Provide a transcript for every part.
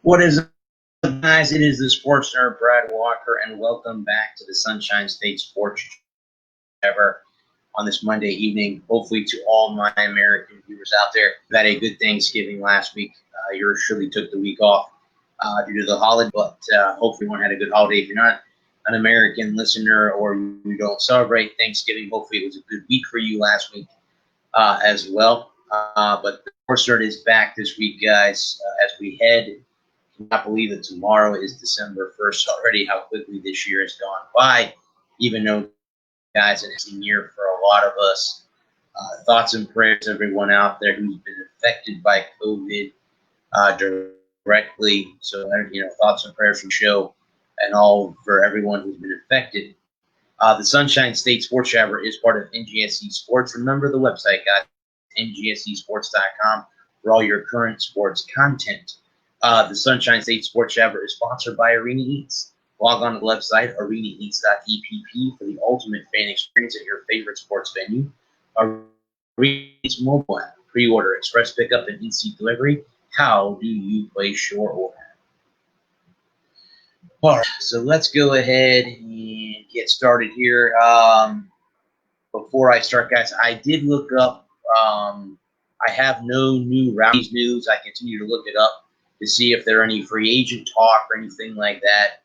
What is up, guys? It is the sports nerd Brad Walker, and welcome back to the Sunshine State Sports Ever on this Monday evening. Hopefully, to all my American viewers out there, who had a good Thanksgiving last week. Yours surely took the week off due to the holiday, but hopefully, everyone had a good holiday. If you're not an American listener or you don't celebrate Thanksgiving, hopefully, it was a good week for you last week as well. But the sports nerd is back this week, guys, as we head. Cannot believe that tomorrow is December 1st already, how quickly this year has gone by, even though, guys, it's a year for a lot of us. Thoughts and prayers to everyone out there who's been affected by COVID directly. So, thoughts and prayers from the show and all for everyone who's been affected. The Sunshine State Sports Jabber is part of NGSC Sports. Remember the website, guys, ngscsports.com for all your current sports content. The Sunshine State Sports Jabber is sponsored by Arena Eats. Log on to the website, arenaeats.epp, for the ultimate fan experience at your favorite sports venue. Arena Eats mobile app, pre-order, express pickup, and in-seat delivery. How do you place your order? All right, so let's go ahead and get started here. Before I start, guys, I did look up. I have no new Rowdies news. I continue to look it up to see if there are any free agent talk or anything like that.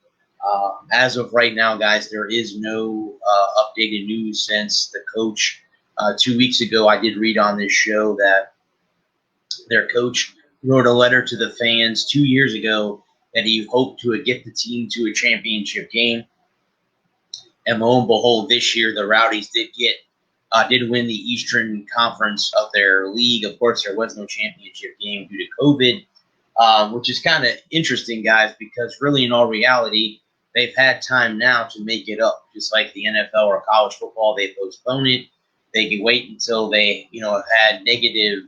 As of right now, guys, there is no updated news since the coach 2 weeks ago. I did read on this show that their coach wrote a letter to the fans 2 years ago that he hoped to get the team to a championship game. And lo and behold, this year the Rowdies did win the Eastern Conference of their league. Of course, there was no championship game due to COVID, which is kind of interesting, guys, because really, in all reality, they've had time now to make it up. Just like the NFL or college football, they postpone it. They can wait until they, have had negative,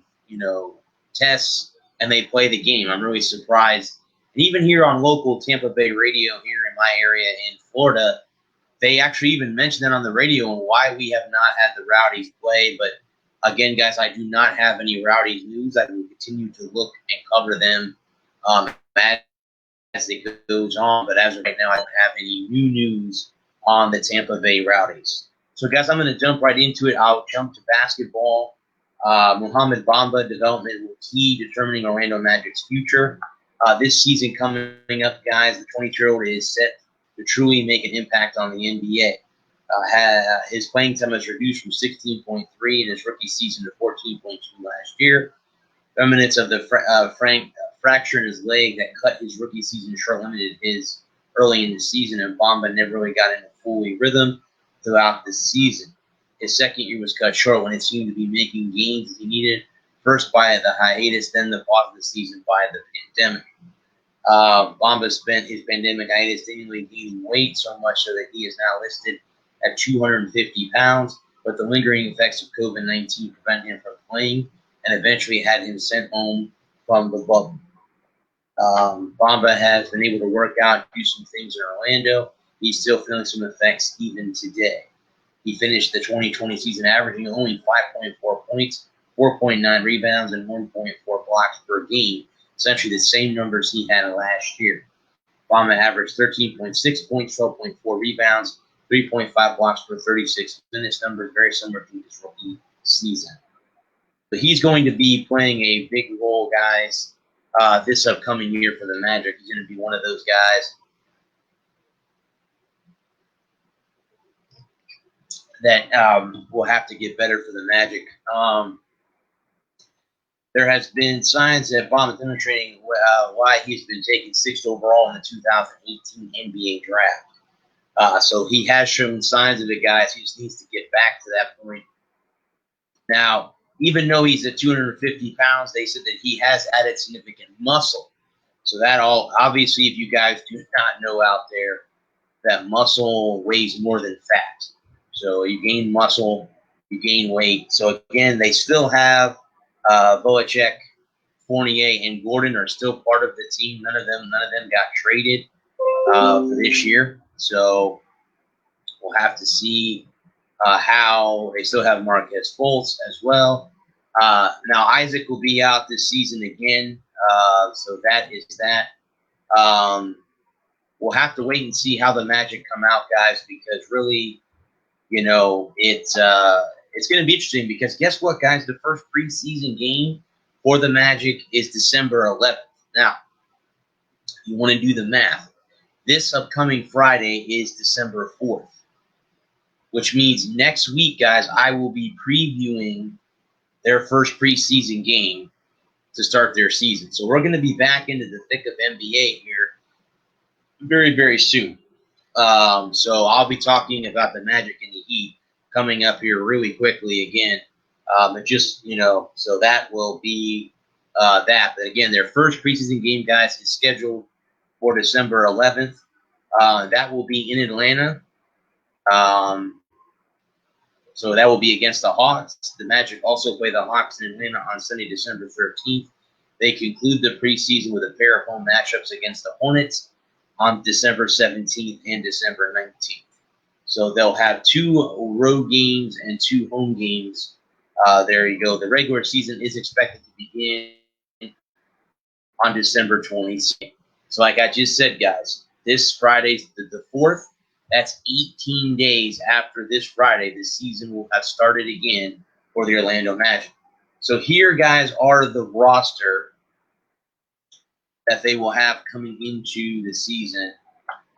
tests, and they play the game. I'm really surprised. And even here on local Tampa Bay radio here in my area in Florida, they actually even mentioned that on the radio and why we have not had the Rowdies play. But again, guys, I do not have any Rowdies news. I will continue to look and cover them as it goes on. But as of right now, I don't have any new news on the Tampa Bay Rowdies. So, guys, I'm going to jump right into it. I'll jump to basketball. Mohamed Bamba development will key determining Orlando Magic's future. This season coming up, guys, the 22-year-old is set to truly make an impact on the NBA. His playing time has reduced from 16.3 in his rookie season to 14.2 last year. Remnants of the fracture in his leg that cut his rookie season short limited his early in the season, and Bamba never really got into full rhythm throughout the season. His second year was cut short when it seemed to be making gains he needed, first by the hiatus, then the pause of the season by the pandemic. Bamba spent his pandemic hiatus seemingly gaining weight so much so that he is now listed at 250 pounds, but the lingering effects of COVID-19 prevent him from playing and eventually had him sent home from the bubble. Bamba has been able to work out and do some things in Orlando. He's still feeling some effects even today. He finished the 2020 season averaging only 5.4 points, 4.9 rebounds, and 1.4 blocks per game, essentially the same numbers he had last year. Bamba averaged 13.6 points, 12.4 rebounds, 3.5 blocks per 36 minutes, numbers very similar to his rookie season. But he's going to be playing a big role, guys, this upcoming year for the Magic. He's going to be one of those guys that will have to get better for the Magic. There has been signs that Bamba demonstrating why he's been taken 6th overall in the 2018 NBA draft. So he has shown signs of it, guys. He just needs to get back to that point. Now, even though he's at 250 pounds, they said that he has added significant muscle. So that obviously, if you guys do not know out there, that muscle weighs more than fat. So you gain muscle, you gain weight. So again, they still have Volacek, Fournier, and Gordon are still part of the team. None of them got traded for this year. So we'll have to see how they still have Marquez Fultz as well. Now Isaac will be out this season again. So that is that. We'll have to wait and see how the Magic come out, guys, because really, it's going to be interesting because guess what, guys? The first preseason game for the Magic is December 11th. Now, you want to do the math. This upcoming Friday is December 4th, which means next week, guys, I will be previewing their first preseason game to start their season. So we're going to be back into the thick of NBA here very, very soon. So I'll be talking about the Magic and the Heat coming up here really quickly again. But just, so that will be that. But again, their first preseason game, guys, is scheduled for December 11th. That will be in Atlanta. So that will be against the Hawks. The Magic also play the Hawks in Atlanta on Sunday, December 13th. They conclude the preseason with a pair of home matchups against the Hornets on December 17th and December 19th. So they'll have 2 road games and 2 home games. There you go. The regular season is expected to begin on December 22nd. So like I just said, guys, this Friday's the 4th. That's 18 days after this Friday. The season will have started again for the Orlando Magic. So here, guys, are the roster that they will have coming into the season.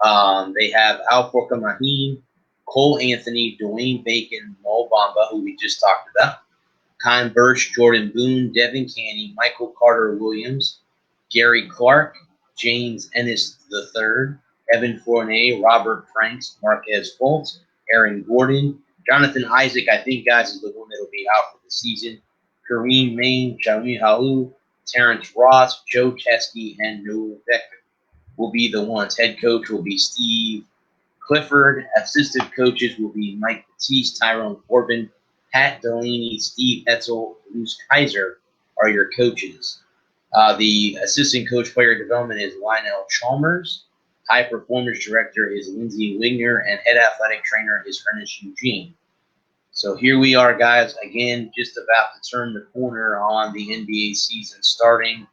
They have Al-Farouq Aminu, Cole Anthony, Dwayne Bacon, Mo Bamba, who we just talked about, Khem Birch, Jordan Boone, Devin Caney, Michael Carter-Williams, Gary Clark, James Ennis III, Evan Fournier, Robert Franks, Marquez Fultz, Aaron Gordon, Jonathan Isaac, I think, guys, is the one that will be out for the season, Kareem Maine, Jamie Halu, Terrence Ross, Joe Chesky, and Noah Becker will be the ones. Head coach will be Steve Clifford. Assistant coaches will be Mike Batiste, Tyrone Corbin, Pat Delaney, Steve Etzel, Bruce Kaiser are your coaches. The assistant coach player development is Lionel Chalmers. High performance director is Lindsey Wigner, and head athletic trainer is Ernest Eugene. So here we are, guys, again, just about to turn the corner on the NBA season, starting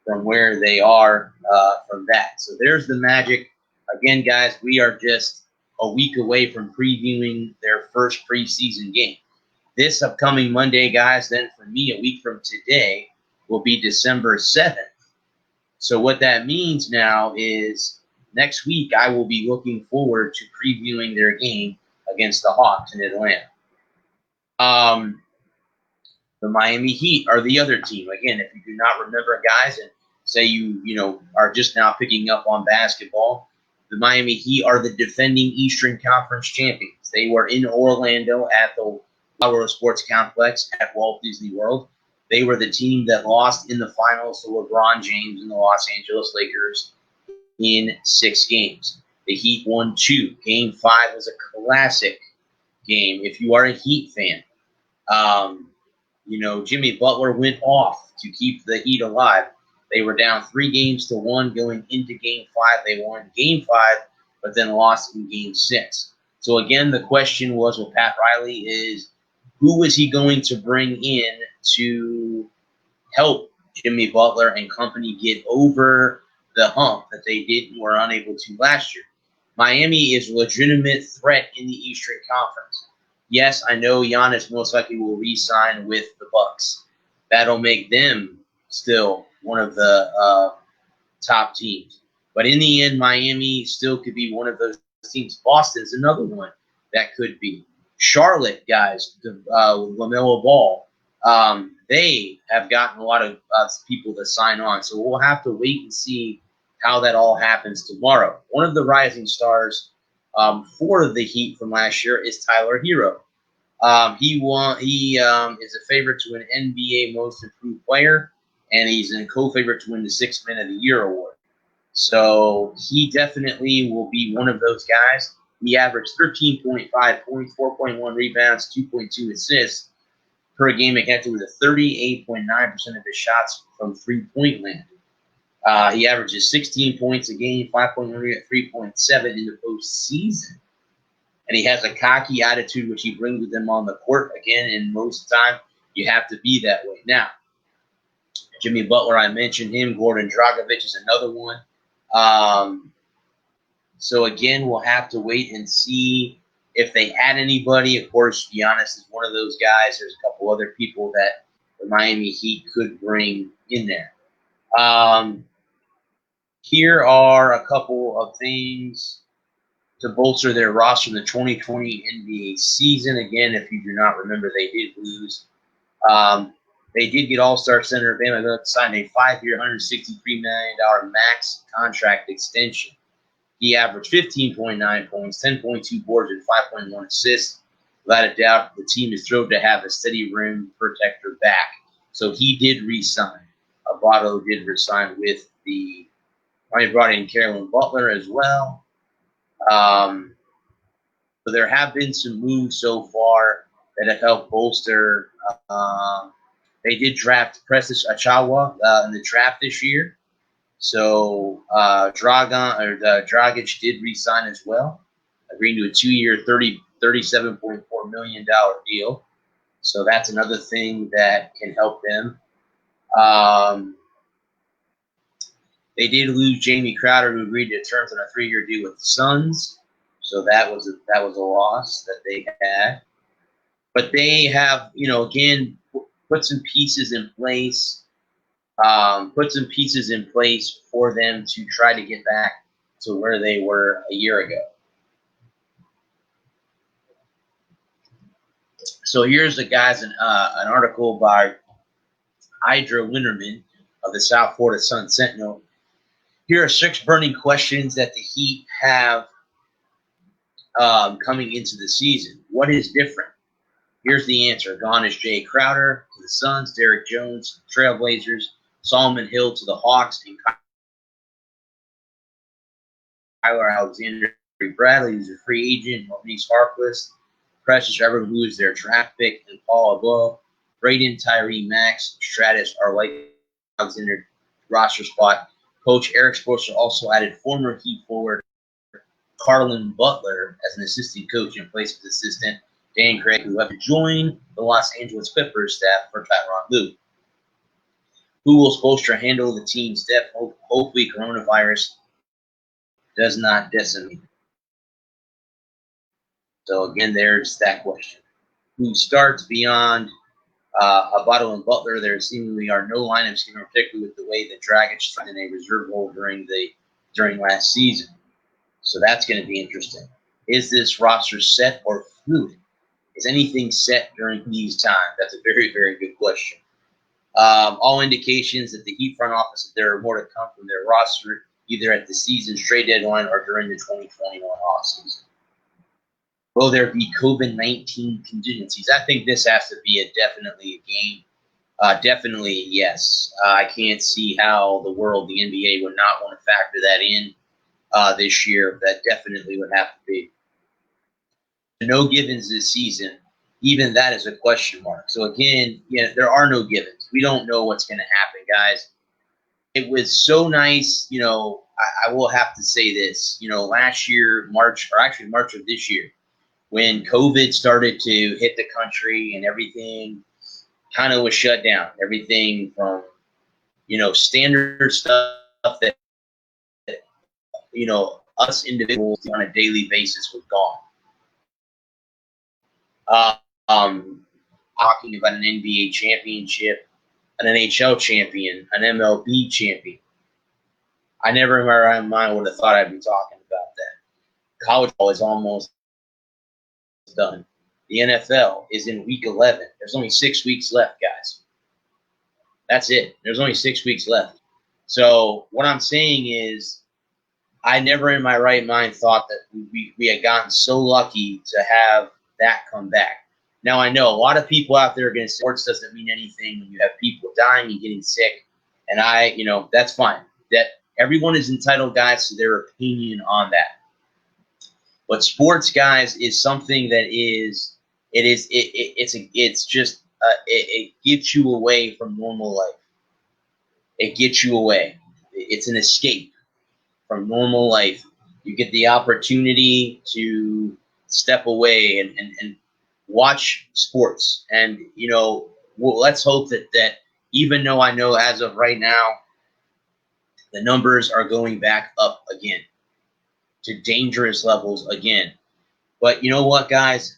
from where they are from that. So there's the Magic. Again, guys, we are just a week away from previewing their first preseason game. This upcoming Monday, guys, then for me, a week from today, will be December 7th. So what that means now is next week I will be looking forward to previewing their game against the Hawks in Atlanta. The Miami Heat are the other team. Again, if you do not remember, guys, and say you are just now picking up on basketball, the Miami Heat are the defending Eastern Conference champions. They were in Orlando at the World Sports Complex at Walt Disney World. They were the team that lost in the finals to LeBron James and the Los Angeles Lakers in 6 games. The Heat won 2. Game 5 was a classic game. If you are a Heat fan, Jimmy Butler went off to keep the Heat alive. They were down 3-1 going into Game 5. They won Game 5, but then lost in Game 6. So again, the question was with Pat Riley is, who was he going to bring in to help Jimmy Butler and company get over the hump that they were unable to last year? Miami is a legitimate threat in the Eastern Conference. Yes, I know Giannis most likely will re-sign with the Bucks. That'll make them still one of the top teams. But in the end, Miami still could be one of those teams. Boston's another one that could be. Charlotte, guys, LaMelo Ball, they have gotten a lot of people to sign on. So we'll have to wait and see how that all happens tomorrow. One of the rising stars for the Heat from last year is Tyler Hero. He is a favorite to an NBA Most Improved Player, and he's a co-favorite to win the 6th Man of the Year award. So he definitely will be one of those guys. He averaged 13.5 points, 4.1 rebounds, 2.2 assists per game, connected with a 38.9% of his shots from three-point land. He averages 16 points a game, 5.1, 3.7 in the postseason. And he has a cocky attitude, which he brings with him on the court. Again, and most of the time, you have to be that way. Now, Jimmy Butler, I mentioned him. Goran Dragic is another one. So again, we'll have to wait and see if they add anybody. Of course, Giannis is one of those guys. There's a couple other people that the Miami Heat could bring in there. Here are a couple of things to bolster their roster in the 2020 NBA season. Again, if you do not remember, they did lose. They did get All-Star center Bam Adebayo signed a 5-year, $163 million max contract extension. He averaged 15.9 points, 10.2 boards, and 5.1 assists. Without a doubt, the team is thrilled to have a steady rim protector back. So he did re-sign. Adebayo did re-sign with the – I brought in Caroline Butler as well. So there have been some moves so far that have helped bolster. They did draft Precious Achiuwa in the draft this year. So Dragic did re-sign as well, agreeing to a 2-year, $37.4 million deal. So that's another thing that can help them. They did lose Jamie Crowder, who agreed to terms on a 3-year deal with the Suns. So that was a loss that they had. But they have, again, put some pieces in place. For them to try to get back to where they were a year ago. So here's an article by Hydra Winterman of the South Florida Sun Sentinel. Here are 6 burning questions that the Heat have coming into the season. What is different? Here's the answer. Gone is Jay Crowder to the Suns, Derek Jones to the Trailblazers, Solomon Hill to the Hawks, and Kyler Alexander Bradley, who's a free agent, Maurice Harkless, Precious Ever, who is their draft pick, and Paul Above, Braden, Tyree, Max, Stratus are like Alexander roster spot. Coach Eric Spoelstra also added former Heat forward Carlin Butler as an assistant coach in place of assistant Dan Craig, who have to join the Los Angeles Clippers staff for Tyronn Lue. Who will Spoelstra handle the team's depth? Hopefully coronavirus does not decimate. So again, there's that question. Who starts beyond Adebayo and Butler? There seemingly are no lineups here, particularly with the way that Dragic started in a reserve role during last season. So that's going to be interesting. Is this roster set or fluid? Is anything set during these times? That's a very, very good question. All indications that the Heat front office, that there are more to come from their roster, either at the season's trade deadline or during the 2021 offseason. Will there be COVID-19 contingencies? I think this has to be definitely a game. Definitely, yes. I can't see how the NBA would not want to factor that in this year. That definitely would have to be. No givens this season. Even that is a question mark. So again, there are no givens. We don't know what's going to happen, guys. It was so nice, I will have to say this, last year, March of this year, when COVID started to hit the country and everything kind of was shut down. Everything from, standard stuff that us individuals on a daily basis was gone. Talking about an NBA championship, an NHL champion, an MLB champion. I never in my right mind would have thought I'd be talking about that. College ball is almost done. The NFL is in week 11. There's only 6 weeks left, guys. That's it. There's only 6 weeks left. So what I'm saying is I never in my right mind thought that we had gotten so lucky to have that come back. Now, I know a lot of people out there are going to say sports doesn't mean anything when you have people dying and getting sick. And that's fine. That everyone is entitled, guys, to their opinion on that. But sports, guys, is something that it gets you away from normal life. It gets you away. It's an escape from normal life. You get the opportunity to step away and watch sports. And, let's hope that even though I know as of right now the numbers are going back up again to dangerous levels again. But you know what, guys?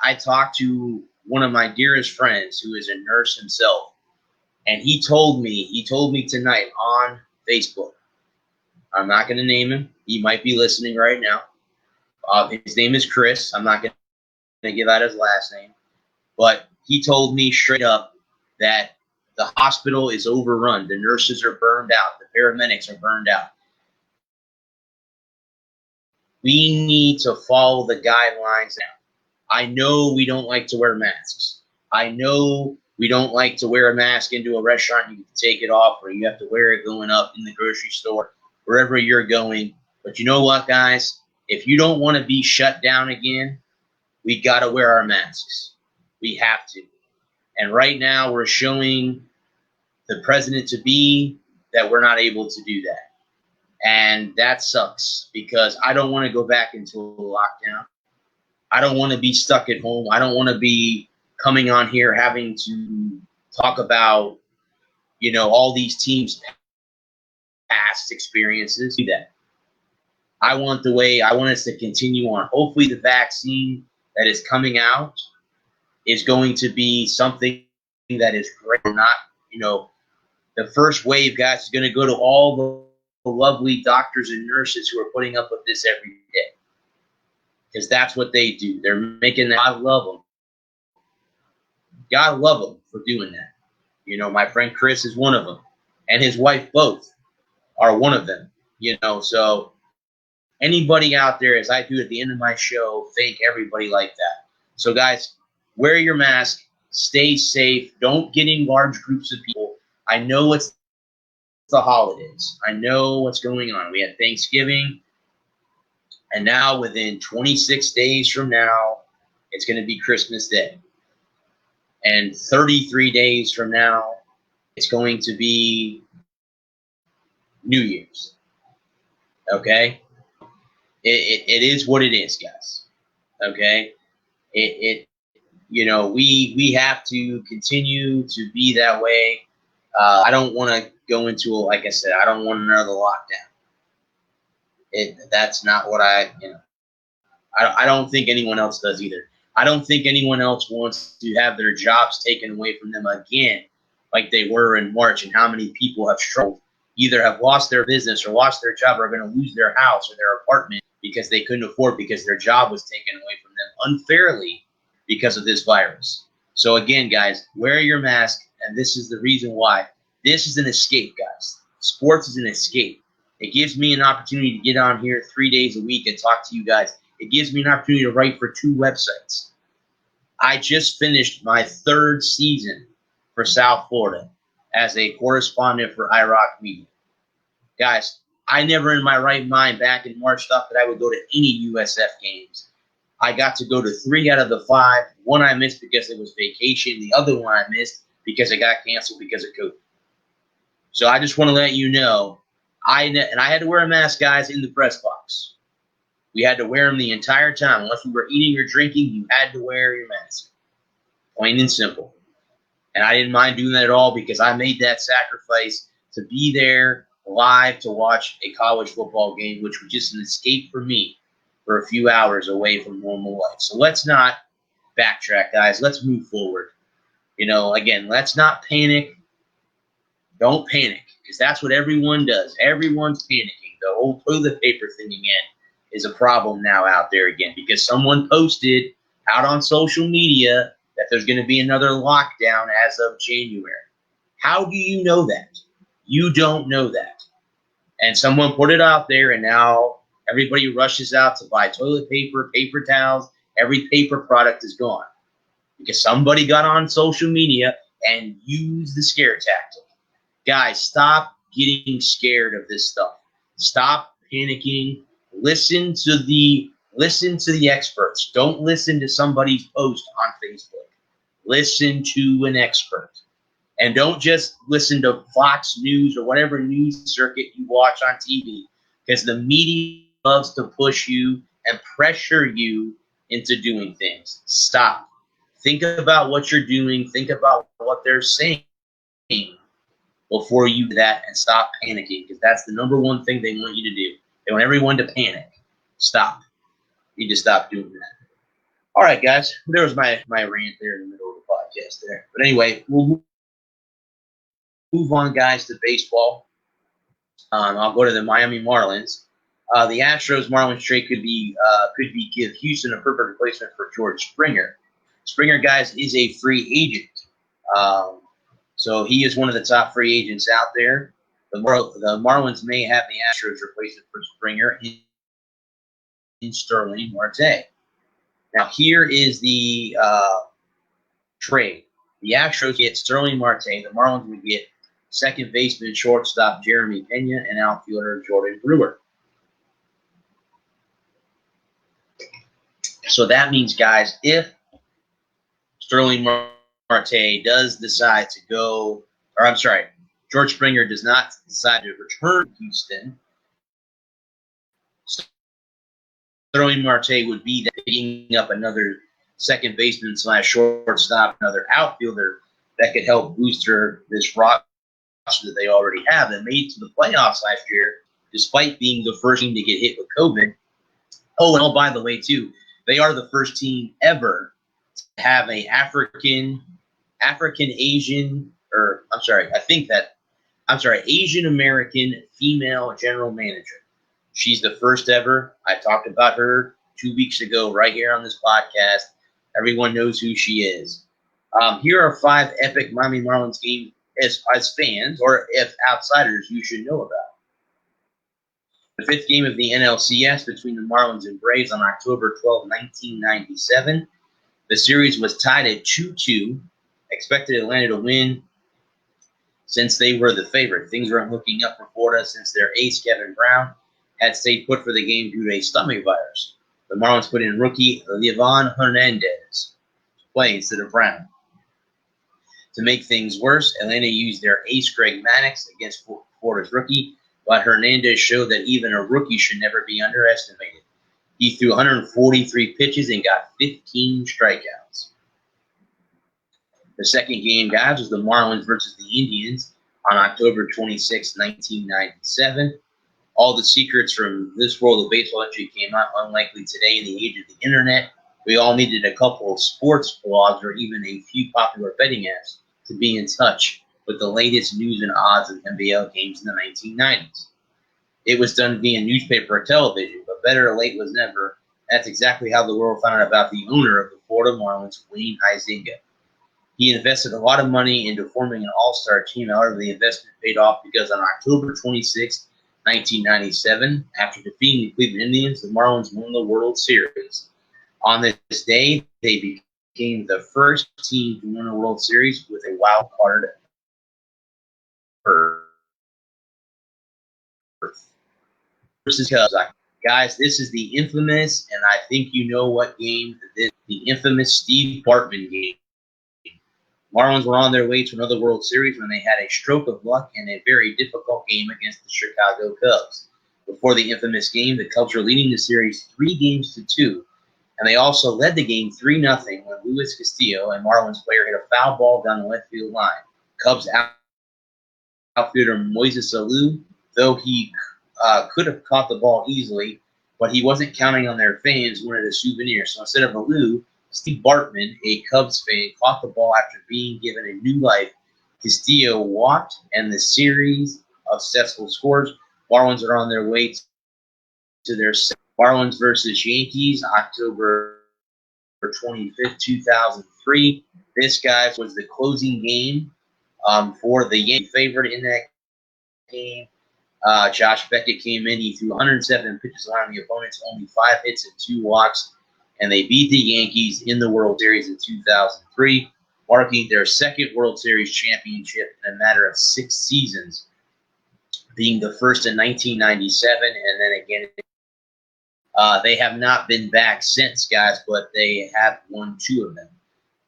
I talked to one of my dearest friends who is a nurse himself, and he told me tonight on Facebook. I'm not going to name him. He might be listening right now. His name is Chris. I'm not going to give out his last name. But he told me straight up that the hospital is overrun. The nurses are burned out. The paramedics are burned out. We need to follow the guidelines now. I know we don't like to wear masks. I know we don't like to wear a mask into a restaurant. You can take it off, or you have to wear it going up in the grocery store, wherever you're going. But you know what, guys? If you don't want to be shut down again, we got to wear our masks. We have to. And right now we're showing the president-to-be that we're not able to do that. And that sucks, because I don't want to go back into a lockdown. I don't want to be stuck at home. I don't want to be coming on here having to talk about, all these teams' past experiences. Do that. I want us to continue on. Hopefully the vaccine that is coming out is going to be something that is great. Not, the first wave, guys, is going to go to all the lovely doctors and nurses who are putting up with this every day. Because that's what they do. They're making that. I love them. God love them for doing that. My friend Chris is one of them. And his wife both are one of them. So anybody out there, as I do at the end of my show, fake everybody like that. So, guys, wear your mask. Stay safe. Don't get in large groups of people. I know it's the holidays. I know what's going on. We had Thanksgiving. And now, within 26 days from now, it's going to be Christmas Day. And 33 days from now, it's going to be New Year's. Okay? It is what it is, guys. Okay? We have to continue to be that way. I don't want to go into, like I said, I don't want another lockdown. That's not what I don't think anyone else does either. I don't think anyone else wants to have their jobs taken away from them again, like they were in March, and how many people have struggled, either have lost their business or lost their job, or are going to lose their house or their apartment because they couldn't afford, because their job was taken away from them unfairly because of this virus. So again, guys, wear your mask, and this is the reason why. This is an escape, guys. Sports is an escape. It gives me an opportunity to get on here 3 days a week and talk to you guys. It gives me an opportunity to write for 2 websites. I just finished my 3rd season for South Florida as a correspondent for iRock Media. Guys, I never in my right mind back in March thought that I would go to any USF games. I got to go to 3 out of the 5. One I missed because it was vacation. The other one I missed because it got canceled because of COVID. So I just want to let you know, I had to wear a mask, guys, in the press box. We had to wear them the entire time. Unless we were eating or drinking, you had to wear your mask. Plain and simple. And I didn't mind doing that at all, because I made that sacrifice to be there live to watch a college football game, which was just an escape for me for a few hours away from normal life. So let's not backtrack, guys. Let's move forward. Again, let's not panic. Don't panic, because that's what everyone does. Everyone's panicking. The whole toilet paper thing again is a problem now out there again, because someone posted out on social media that there's going to be another lockdown as of January. How do you know that? You don't know that. And someone put it out there, and now everybody rushes out to buy toilet paper, paper towels. Every paper product is gone because somebody got on social media and used the scare tactic. Guys, stop getting scared of this stuff. Stop panicking. Listen to the experts. Don't listen to somebody's post on Facebook. Listen to an expert. And don't just listen to Fox News or whatever news circuit you watch on TV, because the media loves to push you and pressure you into doing things. Stop. Think about what you're doing. Think about what they're saying. before you do that and stop panicking, because that's the number one thing they want you to do. They want everyone to panic. Stop. You just stop doing that. All right, guys. There was my rant there in the middle of the podcast there. But anyway, we'll move on, guys, to baseball. I'll go to the Miami Marlins. The Astros-Marlins trade could give Houston a perfect replacement for George Springer. Springer, guys, is a free agent. So he is one of the top free agents out there. The Marlins may have the Astros replacement for Springer in Starling Marte. Now, here is the trade. The Astros get Starling Marte. The Marlins would get second baseman, shortstop Jeremy Pena, and outfielder Jordan Brewer. So that means, guys, if Starling Marte does decide to go, or I'm sorry, George Springer does not decide to return to Houston, Starling Marte would be picking up another second baseman / shortstop, another outfielder that could help booster this roster that they already have. That made it to the playoffs last year, despite being the first team to get hit with COVID. Oh, and by the way, too, they are the first team ever to have a Asian American female general manager. She's the first ever. I talked about her 2 weeks ago right here on this podcast. Everyone knows who she is. Here are 5 epic Miami Marlins games as fans or if outsiders you should know about. The 5th game of the NLCS between the Marlins and Braves on October 12, 1997. The series was tied at 2-2. Expected Atlanta to win since they were the favorite. Things weren't looking up for Florida since their ace, Kevin Brown, had stayed put for the game due to a stomach virus. The Marlins put in rookie Livan Hernandez to play instead of Brown. To make things worse, Atlanta used their ace Greg Maddux against Florida's rookie, but Hernandez showed that even a rookie should never be underestimated. He threw 143 pitches and got 15 strikeouts. The second game, guys, was the Marlins versus the Indians on October 26, 1997. All the secrets from this world of baseball actually came out. Unlikely today in the age of the internet, we all needed a couple of sports blogs or even a few popular betting apps to be in touch with the latest news and odds of NBL games in the 1990s. It was done via newspaper or television, but better late was never. That's exactly how the world found out about the owner of the Florida Marlins, Wayne Huizenga. He invested a lot of money into forming an all-star team. However, the investment paid off because on October 26, 1997, after defeating the Cleveland Indians, the Marlins won the World Series. On this day, they became the first team to win a World Series with a wild card versus Cubs. Guys, this is the infamous, and I think you know what game this is, the infamous Steve Bartman game. Marlins were on their way to another World Series when they had a stroke of luck in a very difficult game against the Chicago Cubs. Before the infamous game, the Cubs were leading the series 3-2, and they also led the game 3-0 when Luis Castillo, a Marlins player, hit a foul ball down the left field line. Cubs outfielder Moises Alou, though he could have caught the ball easily, but he wasn't counting on their fans, wanted a souvenir. So instead of Alou, Steve Bartman, a Cubs fan, caught the ball after being given a new life. Castillo walked, and the series of successful scores. Marlins are on their way to their Marlins versus Yankees, October 25th, 2003. This, guys, was the closing game for the Yankee favorite in that game. Josh Beckett came in. He threw 107 pitches, allowing the opponents only 5 hits and 2 walks, and they beat the Yankees in the World Series in 2003, marking their second World Series championship in a matter of 6 seasons, being the first in 1997, and then again. They have not been back since, guys, but they have won 2 of them.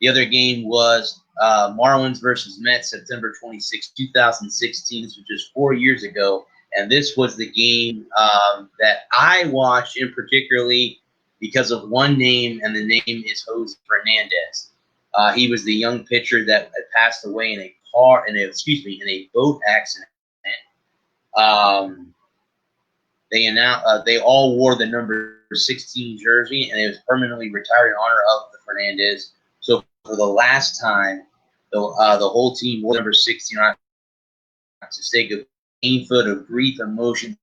The other game was Marlins versus Mets, September 26, 2016. This was just 4 years ago, and this was the game that I watched in particularly because of one name, and the name is Jose Fernandez. He was the young pitcher that had passed away in a a boat accident. Um, they all wore the number 16 jersey, and it was permanently retired in honor of the Fernandez. So for the last time, the whole team wore number 16 on to stake of painful of grief, emotion,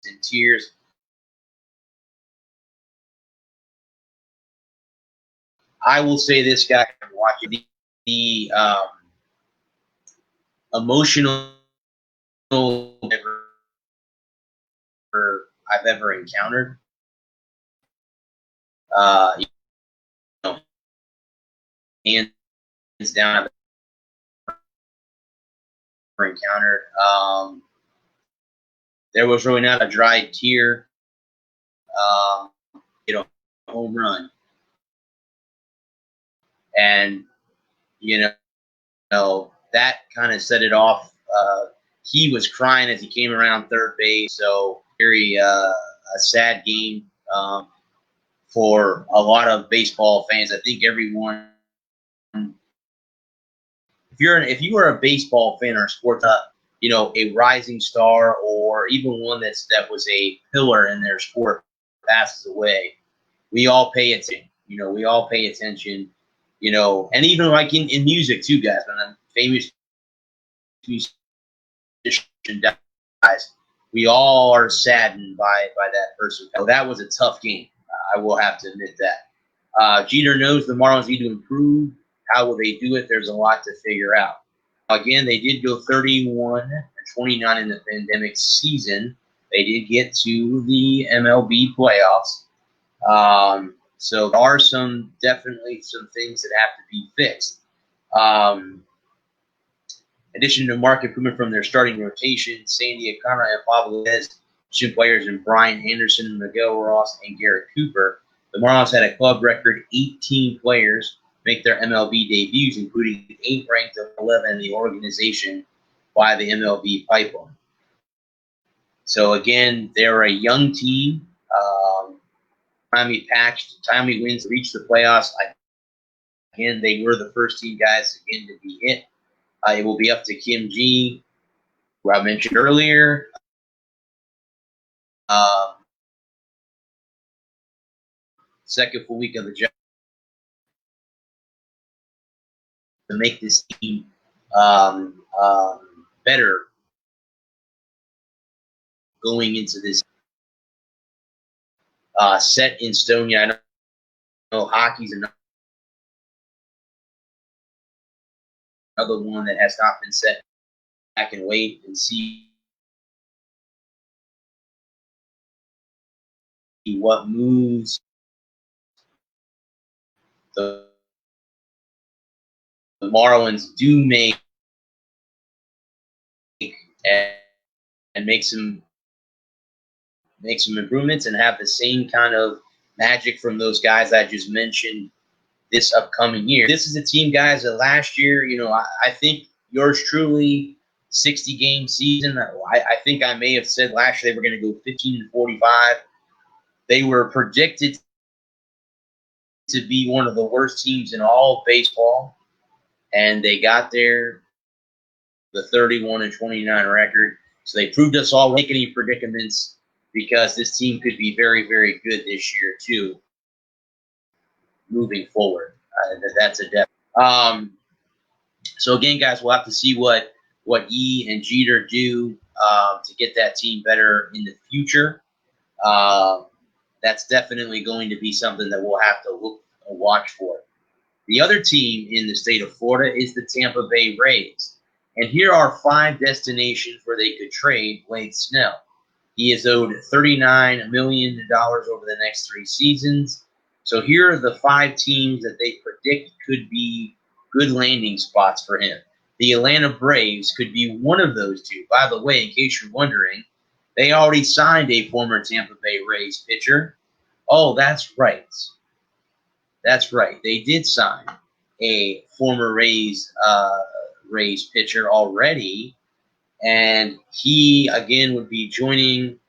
and tears. I will say this, guy, watching the emotional I've ever encountered. You know, hands down, I've ever encountered. There was really not a dry tear. You know, home run, and you know that kind of set it off. He was crying as he came around third base, so very a sad game for a lot of baseball fans. I think everyone, if you are a baseball fan or a sports, you know, a rising star or even one that was a pillar in their sport passes away, we all pay attention. You know, we all pay attention. You know, and even like in music too, guys. When a famous musician dies, we all are saddened by that person. So that was a tough game. I will have to admit that. Jeter knows the Marlins need to improve. How will they do it? There's a lot to figure out. Again, they did go 31-29 in the pandemic season. They did get to the MLB playoffs. So there are definitely some things that have to be fixed. In addition to market improvement from their starting rotation, Sandy O'Connor and Pablo Lopez, two players, and Brian Anderson, Miguel Ross, and Garrett Cooper, the Marlins had a club record 18 players make their MLB debuts, including 8 ranked of 11 in the organization by the MLB pipeline. So again, they're a young team. Timely wins to reach the playoffs. Again, they were the first team guys again to be hit. It will be up to Kim G, who I mentioned earlier. Second full week of the job to make this team better going into this set in stone. Yeah, I know hockey's another one that has not been set. Back and wait and see what moves the Marlins do make and make some improvements and have the same kind of magic from those guys I just mentioned this upcoming year. This is a team, guys, that last year, you know, I think yours truly, 60-game season. I think I may have said last year they were going to go 15-45. They were predicted to be one of the worst teams in all of baseball, and they got there, the 31-29 record. So they proved us all make any predicaments because this team could be very, very good this year too. Moving forward, that's a def. So again, guys, we'll have to see what E and Jeter do to get that team better in the future. That's definitely going to be something that we'll have to look and watch for. The other team in the state of Florida is the Tampa Bay Rays. And here are 5 destinations where they could trade Blake Snell. He is owed $39 million over the next 3 seasons. So here are the 5 teams that they predict could be good landing spots for him. The Atlanta Braves could be one of those 2. By the way, in case you're wondering, they already signed a former Tampa Bay Rays pitcher. Oh, that's right. That's right. They did sign a former Rays pitcher already, and he again would be joining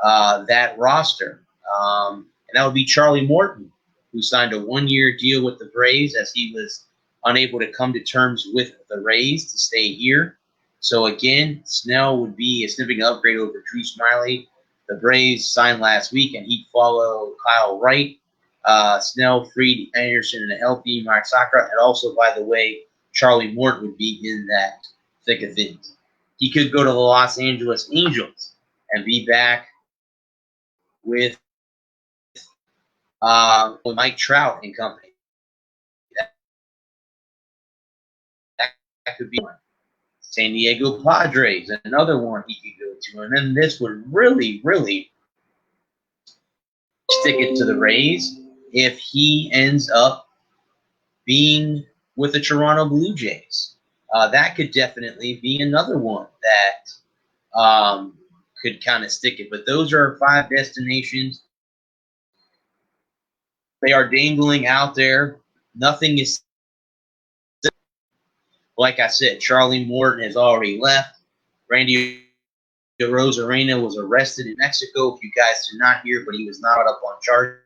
that roster, and that would be Charlie Morton, who signed a one-year deal with the Braves as he was unable to come to terms with the Rays to stay here. So again, Snell would be a significant upgrade over Drew Smyly. The Braves signed last week, and he'd follow Kyle Wright. Snell freed Anderson and a healthy Mark Sakura, and also, by the way, Charlie Morton would be in that thick of things. He could go to the Los Angeles Angels and be back with Mike Trout and company. That could be one. San Diego Padres, another one he could go to. And then this would really, really stick it to the Rays if he ends up being with the Toronto Blue Jays. That could definitely be another one that could kind of stick it. But those are 5 destinations. They are dangling out there. Nothing is. Like I said, Charlie Morton has already left. Randy Arozarena was arrested in Mexico. If you guys did not hear, but he was not up on charges.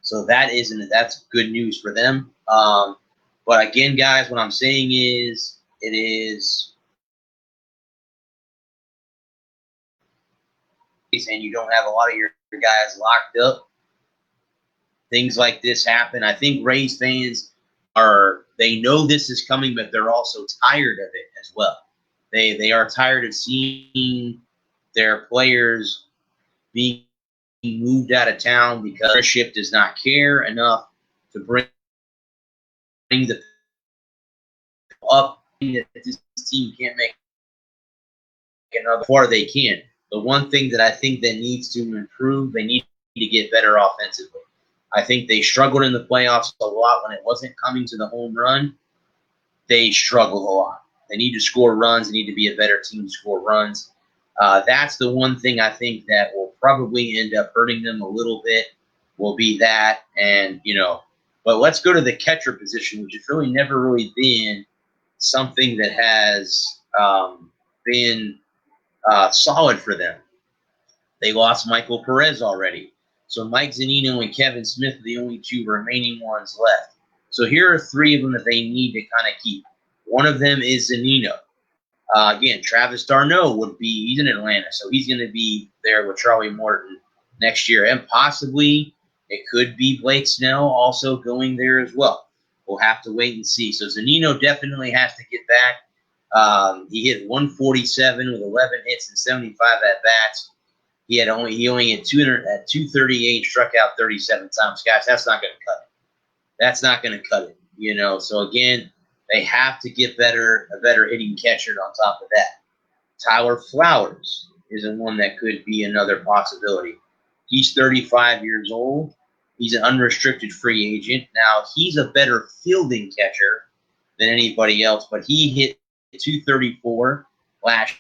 So that's good news for them. But again, guys, what I'm saying is it is, and you don't have a lot of your guys locked up. Things like this happen. I think Rays fans they know this is coming, but they're also tired of it as well. They are tired of seeing their players being moved out of town because ownership does not care enough to bring the up that this team can't make another before they can. The one thing that I think that needs to improve, they need to get better offensively. I think they struggled in the playoffs a lot when it wasn't coming to the home run. They struggled a lot. They need to score runs. They need to be a better team to score runs. That's the one thing I think that will probably end up hurting them a little bit, will be that. And, but let's go to the catcher position, which has really never really been something that has been solid for them. They lost Michael Perez already. So Mike Zunino and Kevin Smith are the only 2 remaining ones left. So here are 3 of them that they need to kind of keep. One of them is Zunino. Again, Travis d'Arnaud he's in Atlanta, so he's going to be there with Charlie Morton next year. And possibly it could be Blake Snell also going there as well. We'll have to wait and see. So Zunino definitely has to get back. He hit 147 with 11 hits and 75 at-bats. He only hit 238, struck out 37 times. Guys, that's not going to cut it. That's not going to cut it. So again, they have to get a better hitting catcher on top of that. Tyler Flowers is one that could be another possibility. He's 35 years old. He's an unrestricted free agent. Now, he's a better fielding catcher than anybody else, but he hit 234 last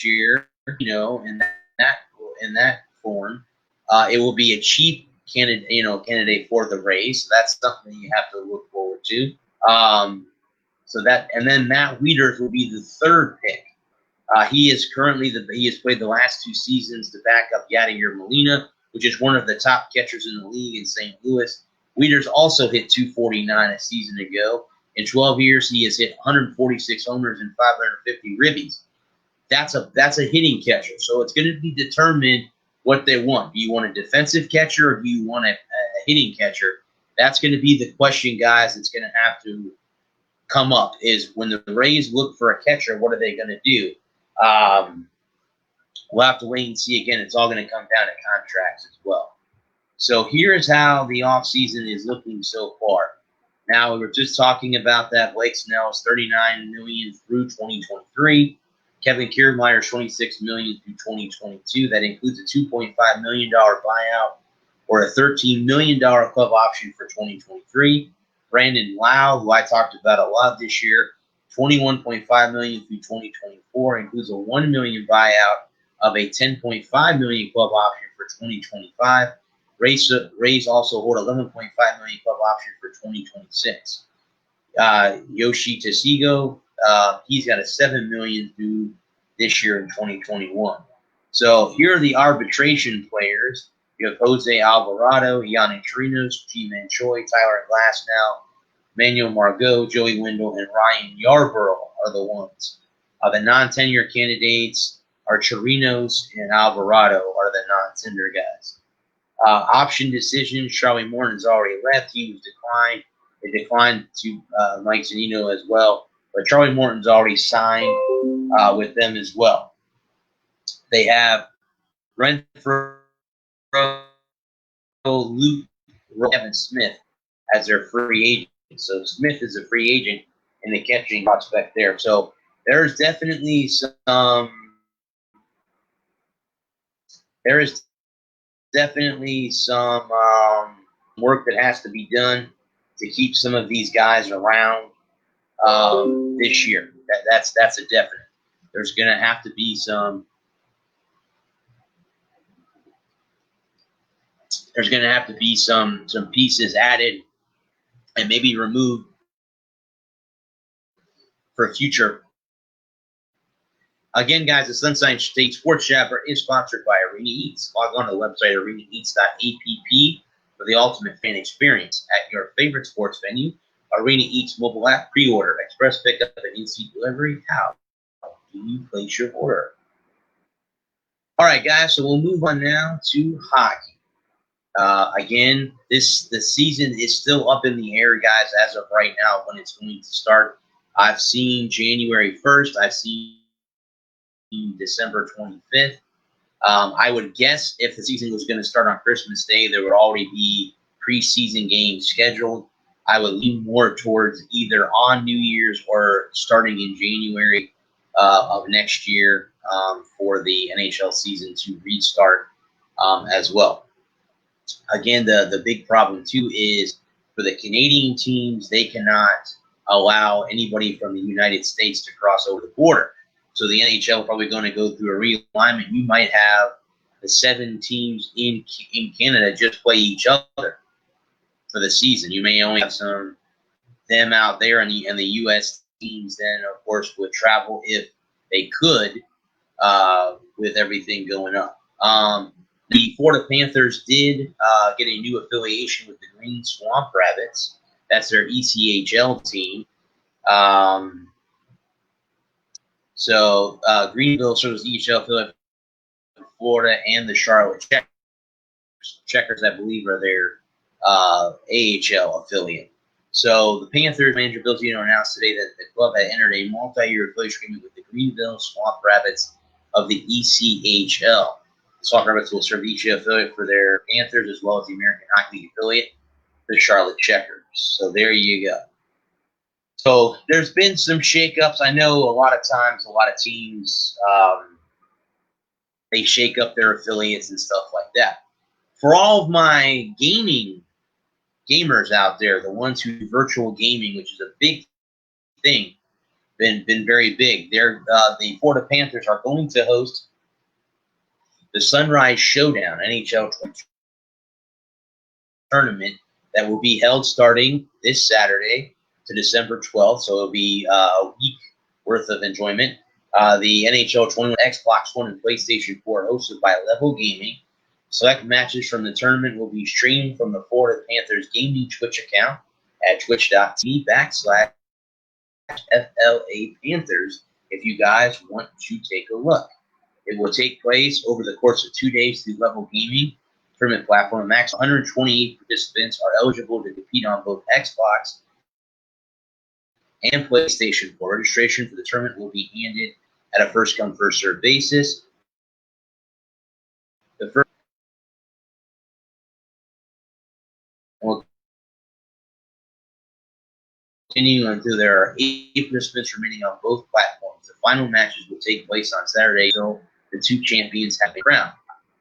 year, in that form. It will be a cheap candidate for the Rays. So that's something you have to look forward to. And then Matt Wieters will be the 3rd pick. He has played the last 2 seasons to back up Yadier Molina, which is one of the top catchers in the league in St. Louis. Wieters also hit 249 a season ago. In 12 years, he has hit 146 homers and 550 ribbies. That's a hitting catcher. So it's going to be determined what they want. Do you want a defensive catcher or do you want a hitting catcher? That's going to be the question, guys, that's going to have to come up, is when the Rays look for a catcher, what are they going to do? We'll have to wait and see. Again, it's all going to come down to contracts as well. So here's how the offseason is looking so far. Now, we were just talking about that. Blake Snell's $39 million through 2023. Kevin Kiermaier's $26 million through 2022. That includes a $2.5 million buyout or a $13 million club option for 2023. Brandon Lau, who I talked about a lot this year, $21.5 million through 2024, includes a $1 million buyout of a $10.5 million club option for 2025. Rays also hold $11.5 million club option for 2026. Yoshi Tessigo, he's got a $7 million due this year in 2021. So here are the arbitration players. You have Jose Alvarado, Yanni Chirinos, Ji-Man Choi, Tyler Glasnow, Manuel Margot, Joey Wendell, and Ryan Yarborough are the ones. The non-tenure candidates are Chirinos and Alvarado are the non-tender guys. Option decision, Charlie Morton has already left. He was declined. It declined to Mike Zunino as well. But Charlie Morton's already signed with them as well. They have Renfroe, Luke, Evan Smith as their free agent. So Smith is a free agent in the catching prospect there. So there's definitely some work that has to be done to keep some of these guys around this year. That's a definite. There's going to have to be some. There's going to have to be some pieces added and maybe removed for future. Again, guys, the Sunshine State Sports Chapter is sponsored by Arena Eats. Log on to the website arenaeats.app for the ultimate fan experience at your favorite sports venue. Arena Eats mobile app, pre-order, express pickup, and in-seat delivery. How do you place your order? All right, guys, so we'll move on now to hockey. Again, the season is still up in the air, guys, as of right now when it's going to start. I've seen January 1st. I've seen December 25th. I would guess if the season was going to start on Christmas Day, there would already be preseason games scheduled. I would lean more towards either on New Year's or starting in January of next year for the NHL season to restart as well. Again, the big problem, too, is for the Canadian teams, they cannot allow anybody from the United States to cross over the border. So the NHL probably going to go through a realignment. You might have the 7 teams in Canada just play each other for the season. You may only have them out there, and the U.S. teams then, of course, would travel if they could with everything going up. The Florida Panthers did get a new affiliation with the Green Swamp Rabbits. That's their ECHL team. So Greenville serves ECHL affiliate for Florida and the Charlotte Checkers. Checkers, I believe, are their AHL affiliate. So the Panthers manager Bill Zito announced today that the club had entered a multi-year affiliation agreement with the Greenville Swamp Rabbits of the ECHL. The Swamp Rabbits will serve the ECHL affiliate for their Panthers as well as the American Hockey League affiliate, the Charlotte Checkers. So there you go. So there's been some shakeups. I know a lot of times, a lot of teams, they shake up their affiliates and stuff like that. For all of my gamers out there, the ones who do virtual gaming, which is a big thing, been very big. The Florida Panthers are going to host the Sunrise Showdown NHL tournament that will be held starting this Saturday to December 12th, so it'll be a week worth of enjoyment. The NHL 21, Xbox One, and PlayStation 4 hosted by Level Gaming. Select matches from the tournament will be streamed from the Florida Panthers gaming Twitch account at twitch.tv/FLA Panthers if you guys want to take a look. It will take place over the course of 2 days through Level Gaming tournament platform. Max 128 participants are eligible to compete on both Xbox and PlayStation 4. Registration for the tournament will be handed at a first-come, first-served basis. The first will continue until there are 8 participants remaining on both platforms. The final matches will take place on Saturday until the 2 champions have been crowned.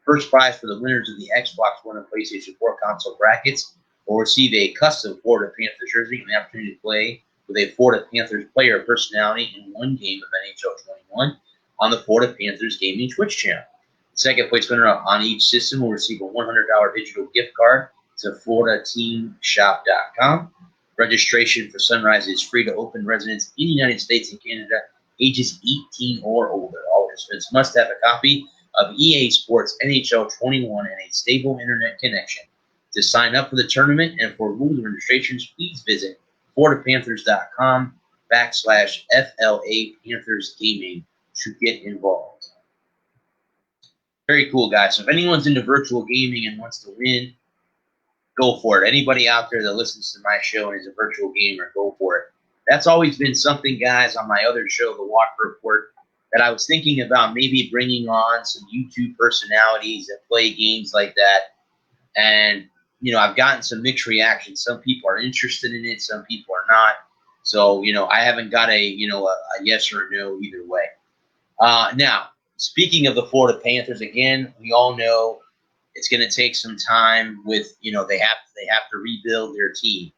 First prize for the winners of the Xbox One and PlayStation 4 console brackets will receive a custom Florida Panthers jersey and the opportunity to play with a Florida Panthers player personality in one game of NHL 21 on the Florida Panthers Gaming Twitch channel. The second place winner on each system will receive a $100 digital gift card to FloridaTeamShop.com. Registration for Sunrise is free to open residents in the United States and Canada, ages 18 or older. All participants must have a copy of EA Sports NHL 21 and a stable internet connection. To sign up for the tournament and for rules and registrations, please visit FloridaPanthers.com/FLA Panthers Gaming to get involved. Very cool, guys. So if anyone's into virtual gaming and wants to win, go for it. Anybody out there that listens to my show and is a virtual gamer, go for it. That's always been something, guys, on my other show, The Walker Report, that I was thinking about maybe bringing on some YouTube personalities that play games like that. And, I've gotten some mixed reactions. Some people are interested in it. Some people are not. So, I haven't got a yes or a no either way. Now, speaking of the Florida Panthers, again, we all know it's going to take some time with, they have to rebuild their team.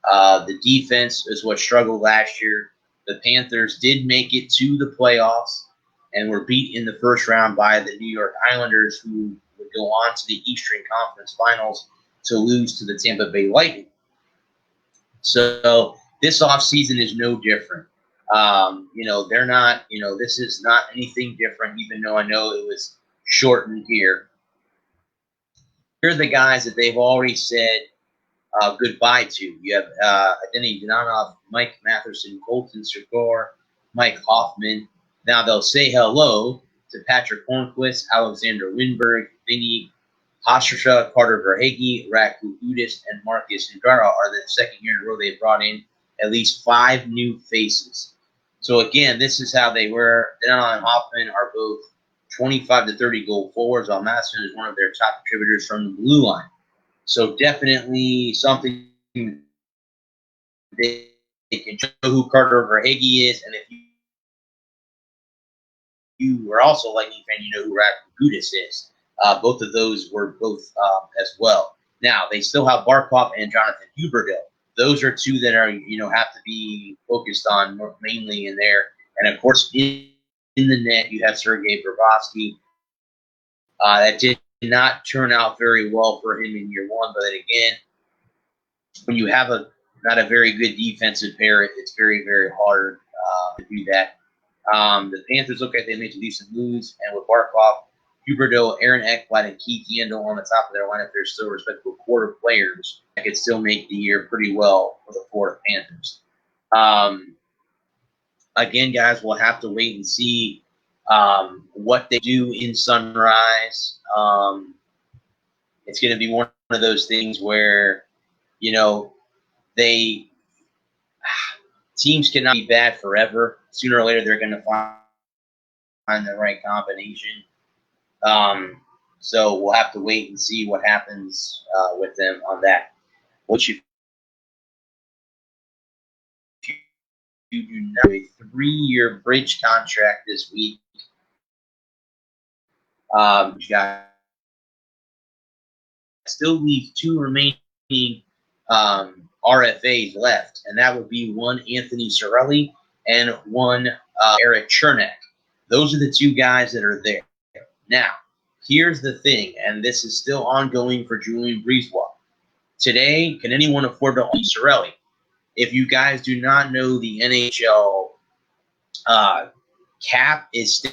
The defense is what struggled last year. The Panthers did make it to the playoffs and were beat in the first round by the New York Islanders, who would go on to the Eastern Conference Finals to lose to the Tampa Bay Lightning. So this offseason is no different. They're not, this is not anything different, even though I know it was shortened here. Here are the guys that they've already said goodbye to. You have Denny Donov, Mike Matheson, Colton Segura, Mike Hoffman. Now they'll say hello to Patrick Hornquist, Alexander Winberg, Vinny Hastra, Carter Verhaeghe, Radko Gudas, and Marcus Ngara are the second year in a row they brought in at least 5 new faces. So again, this is how they were. Donov and Hoffman are both 25 to 30 goal forwards, while Matheson is one of their top contributors from the blue line. So definitely something they can show who Carter Verhaeghe is, and if you are also a Lightning fan, you know who Radko Gudas is. Both of those were both as well. Now they still have Barkov and Jonathan Huberdeau. Those are 2 that are have to be focused on mainly in there, and of course in the net you have Sergei Bobrovsky. That did not turn out very well for him in year 1, but then again, when you have not a very good defensive pair, it's very, very hard to do that. The Panthers look like they made some decent moves, and with Barkov, Huberdeau, Aaron Ekblad, and Keith Yandel on the top of their lineup, they're still respectable core players that could still make the year pretty well for the Florida Panthers. Again, guys, we'll have to wait and see what they do in Sunrise. It's going to be one of those things where, teams cannot be bad forever. Sooner or later, they're going to find the right combination. So we'll have to wait and see what happens with them on that. What you do not a 3-year bridge contract this week. You got still leave 2 remaining RFAs left, and that would be one Anthony Cirelli and one Eric Chernak. Those are the 2 guys that are there. Now, here's the thing, and this is still ongoing for Julien Brisebois. Today, can anyone afford to own Cirelli? If you guys do not know, the NHL cap is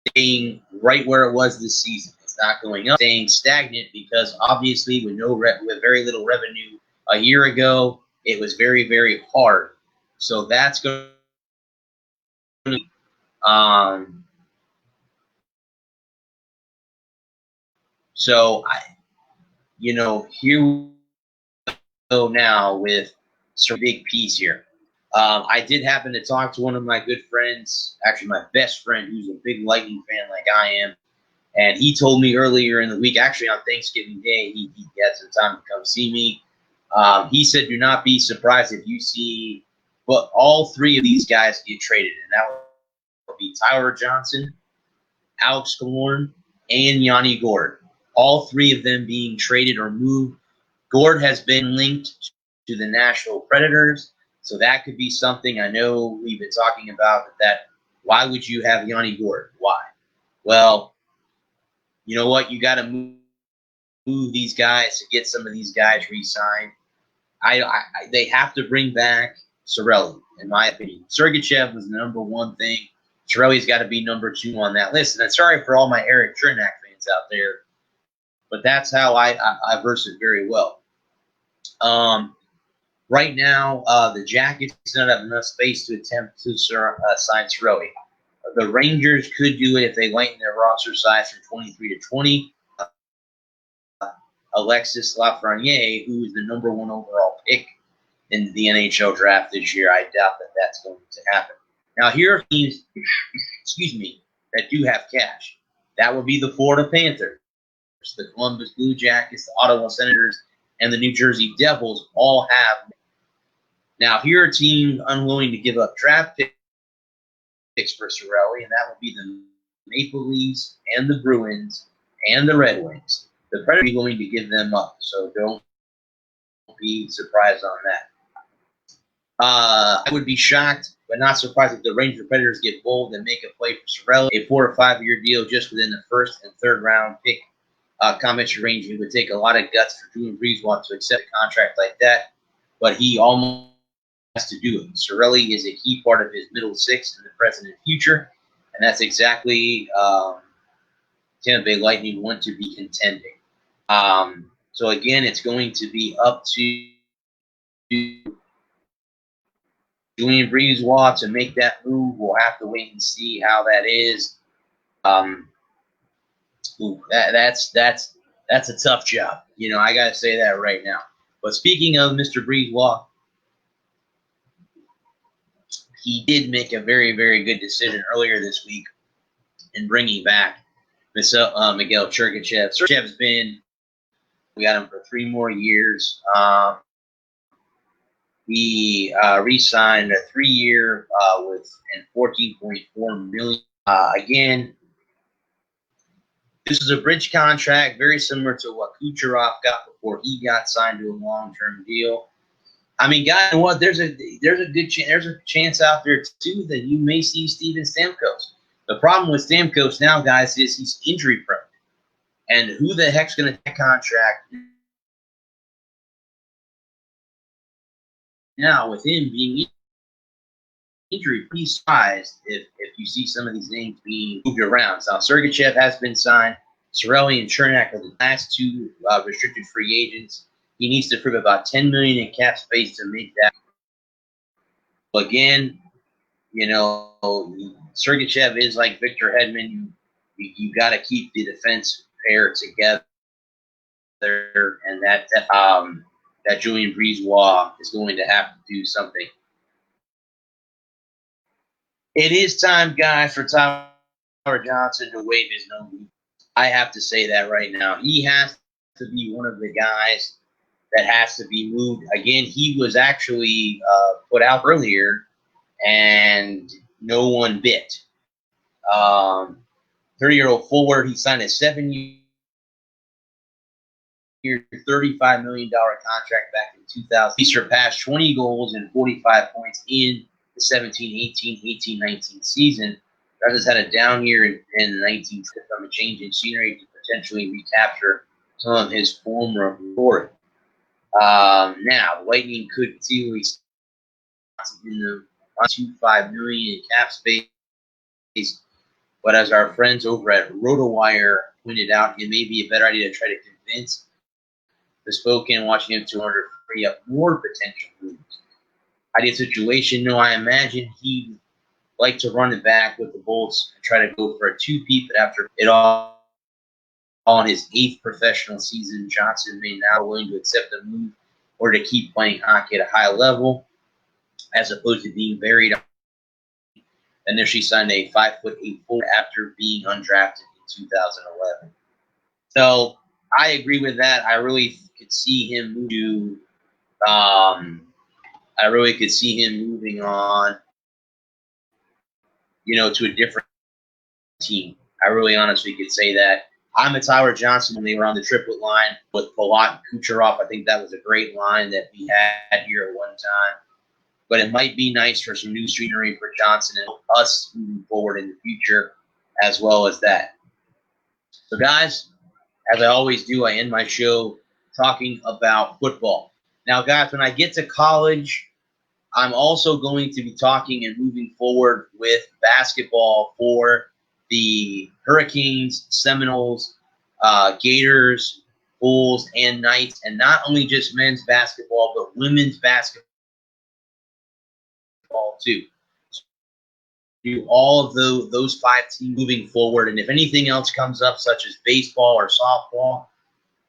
staying right where it was this season. It's not going up, staying stagnant, because obviously with very little revenue a year ago, it was very, very hard. So that's going to be so here we go now with some big piece here. I did happen to talk to one of my good friends, actually my best friend, who's a big Lightning fan like I am, and he told me earlier in the week, actually on Thanksgiving Day, he had some time to come see me. He said, do not be surprised if you see all 3 of these guys get traded, and that will be Tyler Johnson, Alex Killorn, and Yanni Gourde. All 3 of them being traded or moved. Gourde has been linked to the Nashville Predators, so that could be something. I know we've been talking about that. Why would you have Yanni Gourde? Why? Well, you know what? You got to move these guys to get some of these guys re-signed. They have to bring back Cirelli, in my opinion. Sergachev was the number 1 thing. Cirelli's got to be number 2 on that list. And I'm sorry for all my Erik Cernak fans out there, but that's how I verse it very well. Right now, the Jackets don't have enough space to attempt to sign Cirelli. The Rangers could do it if they lighten their roster size from 23 to 20. Alexis Lafreniere, who is the number 1 overall pick in the NHL draft this year, I doubt that that's going to happen. Now, here are teams, that do have cash. That would be the Florida Panthers, the Columbus Blue Jackets, the Ottawa Senators, and the New Jersey Devils all have. Now, here are teams unwilling to give up draft picks for Cirelli, and that would be the Maple Leafs and the Bruins and the Red Wings. The Predators are willing to give them up, so don't be surprised on that. I would be shocked, but not surprised if the Rangers Predators get bold and make a play for Cirelli, a 4 or 5 year deal just within the first and third round pick combination range. It would take a lot of guts for Julian Breezewald to accept a contract like that, but he almost has to do it. Cirelli is a key part of his middle six in the present and future, and that's exactly Tampa Bay Lightning want to be contending. So again, it's going to be up to Julian Breezewald to make that move. We'll have to wait and see how that is. That's a tough job. I gotta say that right now. But speaking of Mr. Breezewald, he did make a very, very good decision earlier this week in bringing back Miguel Sergachev. Sergachev's we got him for 3 more years. He re-signed a 3-year with $14.4 million. Again, this is a bridge contract, very similar to what Kucherov got before he got signed to a long-term deal. I mean, guys, you know what? There's a good chance. There's a chance out there too that you may see Steven Stamkos. The problem with Stamkos now, guys, is he's injury prone, and who the heck's going to take a contract now with him being injury sized? If you see some of these names being moved around, so Sergachev has been signed. Cirelli and Cernak are the last 2 restricted free agents. He needs to prove about $10 million in cap space to make that. Again, Sergachev is like Victor Hedman. You got to keep the defense pair together, and that Julian Breezewald is going to have to do something. It is time, guys, for Tyler Johnson to wave his nose. I have to say that right now. He has to be one of the guys that has to be moved. Again, he was actually put out earlier, and no one bit. 30-year-old forward, he signed a 7-year, $35 million contract back in 2000. He surpassed 20 goals and 45 points in the 17-18, 18-19 season. Rogers had a down year in 19 from a change in scenery to potentially recapture some of his former glory. Now, Lightning could conceivably in the $1.25 million in cap space, but as our friends over at RotoWire pointed out, it may be a better idea to try to convince the Spokane Washington to free up more potential moves. Ideal situation, no, I imagine he'd like to run it back with the Bolts and try to go for a 2-peat, but after it all on his 8th professional season, Johnson may now be willing to accept the move or to keep playing hockey at a high level, as opposed to being buried. Initially signed a 5'8" forward after being undrafted in 2011. So I agree with that. I really could see him move to. I really could see him moving on, to a different team. I really honestly could say that. I'm a Tyler Johnson when they were on the triplet line with Palat and Kucherov. I think that was a great line that we had here at one time. But it might be nice for some new scenery for Johnson and us moving forward in the future as well as that. So, guys, as I always do, I end my show talking about football. Now, guys, when I get to college, I'm also going to be talking and moving forward with basketball for the Hurricanes, Seminoles, Gators, Bulls, and Knights, and not only just men's basketball, but women's basketball too. Do all of those 5 teams moving forward, and if anything else comes up, such as baseball or softball,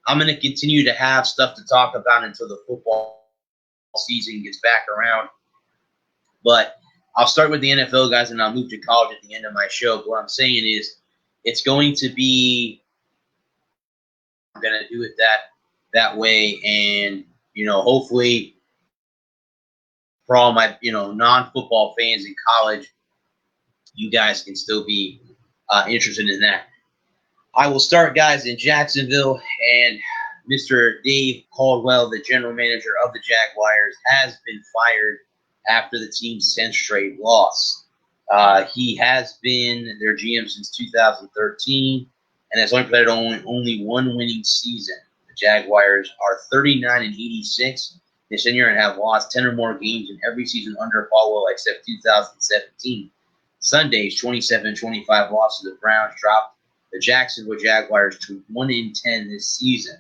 I'm going to continue to have stuff to talk about until the football season gets back around. But I'll start with the NFL guys, and I'll move to college at the end of my show. But what I'm saying is, it's going to be. I'm going to do it that way, and hopefully, for all my non-football fans in college, you guys can still be interested in that. I will start, guys, in Jacksonville, and Mr. Dave Caldwell, the general manager of the Jaguars, has been fired after the team's 10th straight loss. He has been their GM since 2013 and has only played only one winning season. The Jaguars are 39-86 this year and have lost 10 or more games in every season under Caldwell except 2017. Sunday's 27-25 loss to the Browns dropped the Jacksonville Jaguars to 1-10 this season.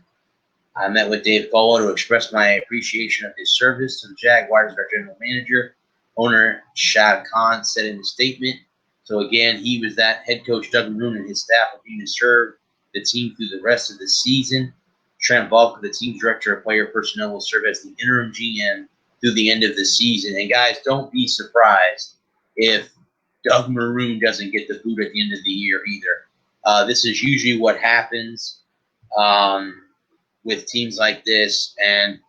I met with Dave Caldwell to express my appreciation of his service to the Jaguars. Our general manager, owner Shad Khan, said in a statement. So again, he was that head coach Doug Maroon and his staff will be to serve the team through the rest of the season. Trent Balk, the team director of player personnel, will serve as the interim GM through the end of the season. And guys, don't be surprised if Doug Maroon doesn't get the boot at the end of the year either. This is usually what happens with teams like this. And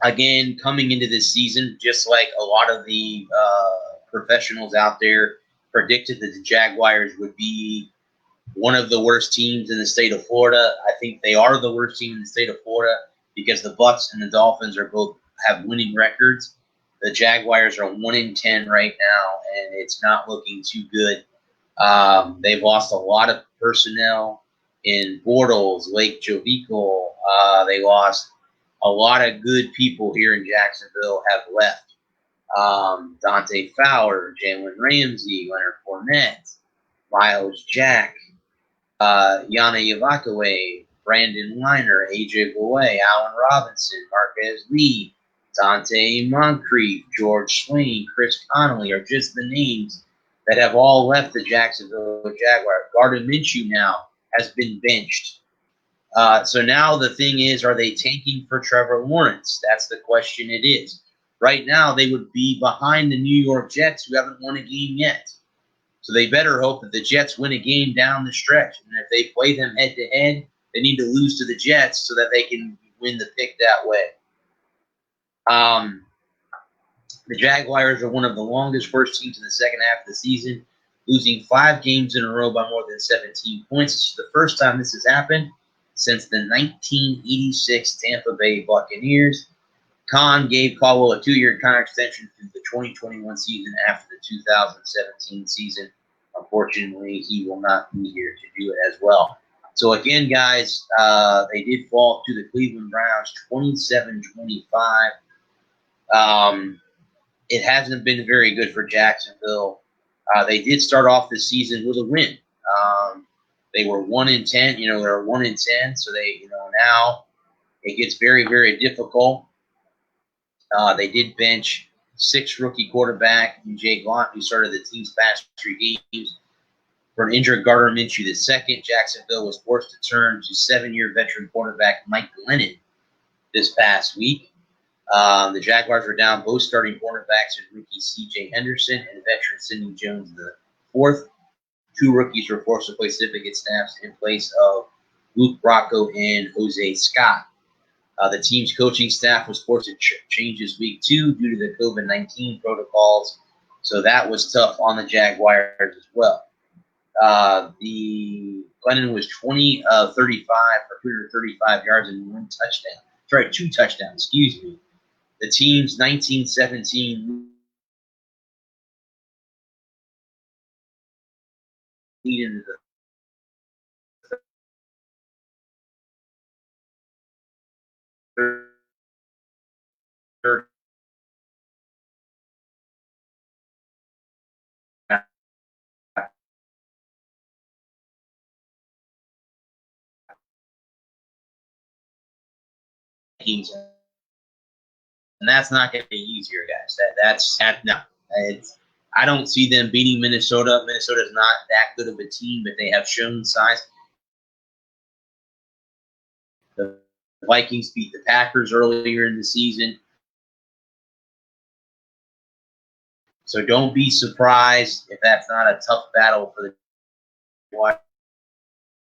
again, coming into this season, just like a lot of the professionals out there predicted that the Jaguars would be one of the worst teams in the state of Florida. I think they are the worst team in the state of Florida because the Bucs and the Dolphins are both have winning records. The Jaguars are 1-10 right now, and it's not looking too good. They've lost a lot of personnel in Bortles, Lake Jovico. They lost a lot of good people here in Jacksonville have left. Dante Fowler, Jalen Ramsey, Leonard Fournette, Miles Jack, Yana Yavakawe, Brandon Weiner, AJ Boye, Allen Robinson, Marquez Lee, Dante Moncrief, George Swain, Chris Connolly are just the names that have all left the Jacksonville Jaguars. Gardner Minshew now has been benched. So now the thing is, are they tanking for Trevor Lawrence? That's the question it is. Right now, they would be behind the New York Jets, who haven't won a game yet. So they better hope that the Jets win a game down the stretch. And if they play them head-to-head, they need to lose to the Jets so that they can win the pick that way. The Jaguars are one of the longest worst teams in the second half of the season, losing 5 games in a row by more than 17 points. This is the first time this has happened since the 1986 Tampa Bay Buccaneers. Khan gave Caldwell a 2-year contract extension through the 2021 season after the 2017 season. Unfortunately, he will not be here to do it as well. So again, guys, they did fall to the Cleveland Browns 27-25. It hasn't been very good for Jacksonville. They did start off the season with a win. They were 1-10. They're 1-10. So they, now it gets very, very difficult. They did bench 6 rookie quarterback Jay Gaunt, who started the team's past 3 games. For an injured Gardner Minshew II, Jacksonville was forced to turn to 7-year veteran quarterback Mike Glennon this past week. The Jaguars were down both starting quarterbacks in rookie C.J. Henderson and veteran Sidney Jones IV. 2 rookies were forced to play certificate snaps in place of Luke Rocco and Jose Scott. The team's coaching staff was forced to change this week, too, due to the COVID-19 protocols. So that was tough on the Jaguars as well. The Glennon was 20 of 35 for 235 yards and 1 touchdown. Sorry, 2 touchdowns, excuse me. The team's 19-17 lead into the third Vikings, and that's not going to be easier, guys. That's no. I don't see them beating Minnesota. Minnesota's not that good of a team, but they have shown size. The Vikings beat the Packers earlier in the season. So don't be surprised if that's not a tough battle for the I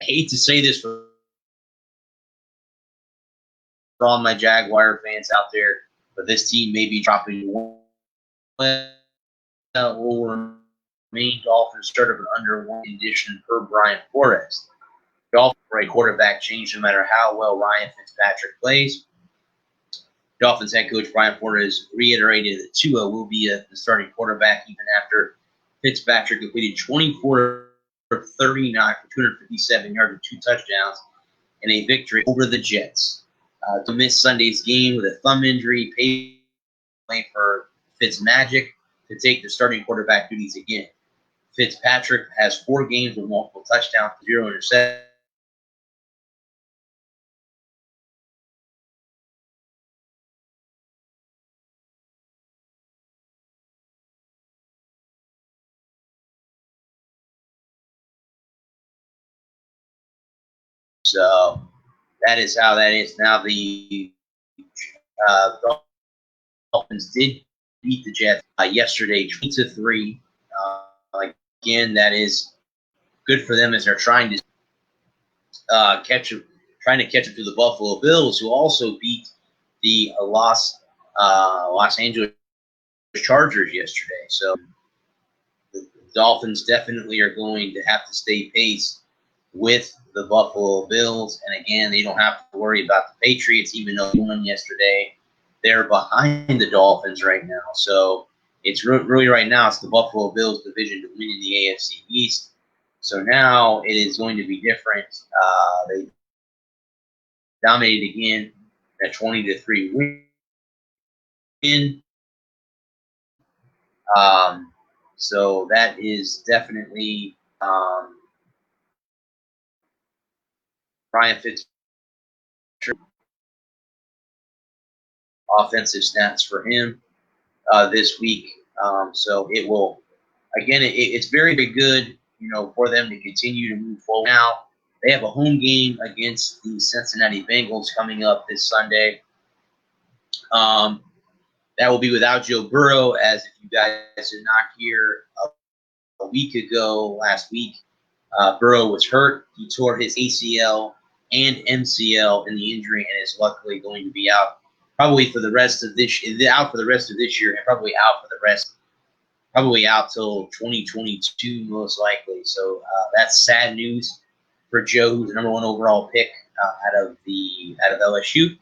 hate to say this for all my Jaguar fans out there, but this team may be dropping one. Will remain Dolphins starter but under one condition per Brian Flores. Dolphins for a quarterback change no matter how well Ryan Fitzpatrick plays. Dolphins head coach Brian Flores reiterated that Tua will be the starting quarterback even after Fitzpatrick completed 24 for 39 for 257 yards and 2 touchdowns in a victory over the Jets. To miss Sunday's game with a thumb injury, paid for Fitzmagic to take the starting quarterback duties again. Fitzpatrick has 4 games with multiple touchdowns, 0 interceptions. So that is how that is. Now the Dolphins did beat the Jets yesterday 20-3. Again, that is good for them as they're trying to catch up to the Buffalo Bills, who also beat the Los Angeles Chargers yesterday. So the Dolphins definitely are going to have to stay pace with the Buffalo Bills. And again, they don't have to worry about the Patriots, even though they won yesterday. They're behind the Dolphins right now. So it's really right now, it's the Buffalo Bills division to win in the AFC East. So now it is going to be different. They dominated again at 20-3 win. So that is definitely Ryan Fitzpatrick. Offensive stats for him this week. So it will, again, it's very, very good, for them to continue to move forward. Now, they have a home game against the Cincinnati Bengals coming up this Sunday. That will be without Joe Burrow, as if you guys did not hear a week ago, last week, Burrow was hurt. He tore his ACL and MCL in the injury and is luckily going to be out probably for the rest of this year, and probably out till 2022 most likely. So that's sad news for Joe, who's the number 1 overall pick out of LSU.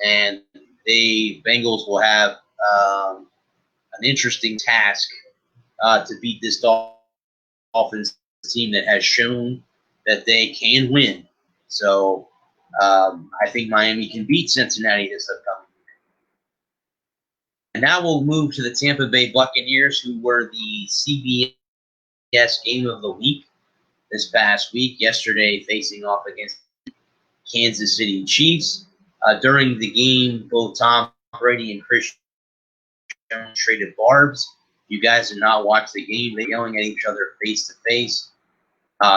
And the Bengals will have an interesting task to beat this Dolphins team that has shown that they can win. So I think Miami can beat Cincinnati this upcoming year. And now we'll move to the Tampa Bay Buccaneers, who were the CBS game of the week this past week, yesterday facing off against Kansas City Chiefs. During the game, both Tom Brady and Chris Jones traded barbs. You guys did not watch the game. They're yelling at each other face to face.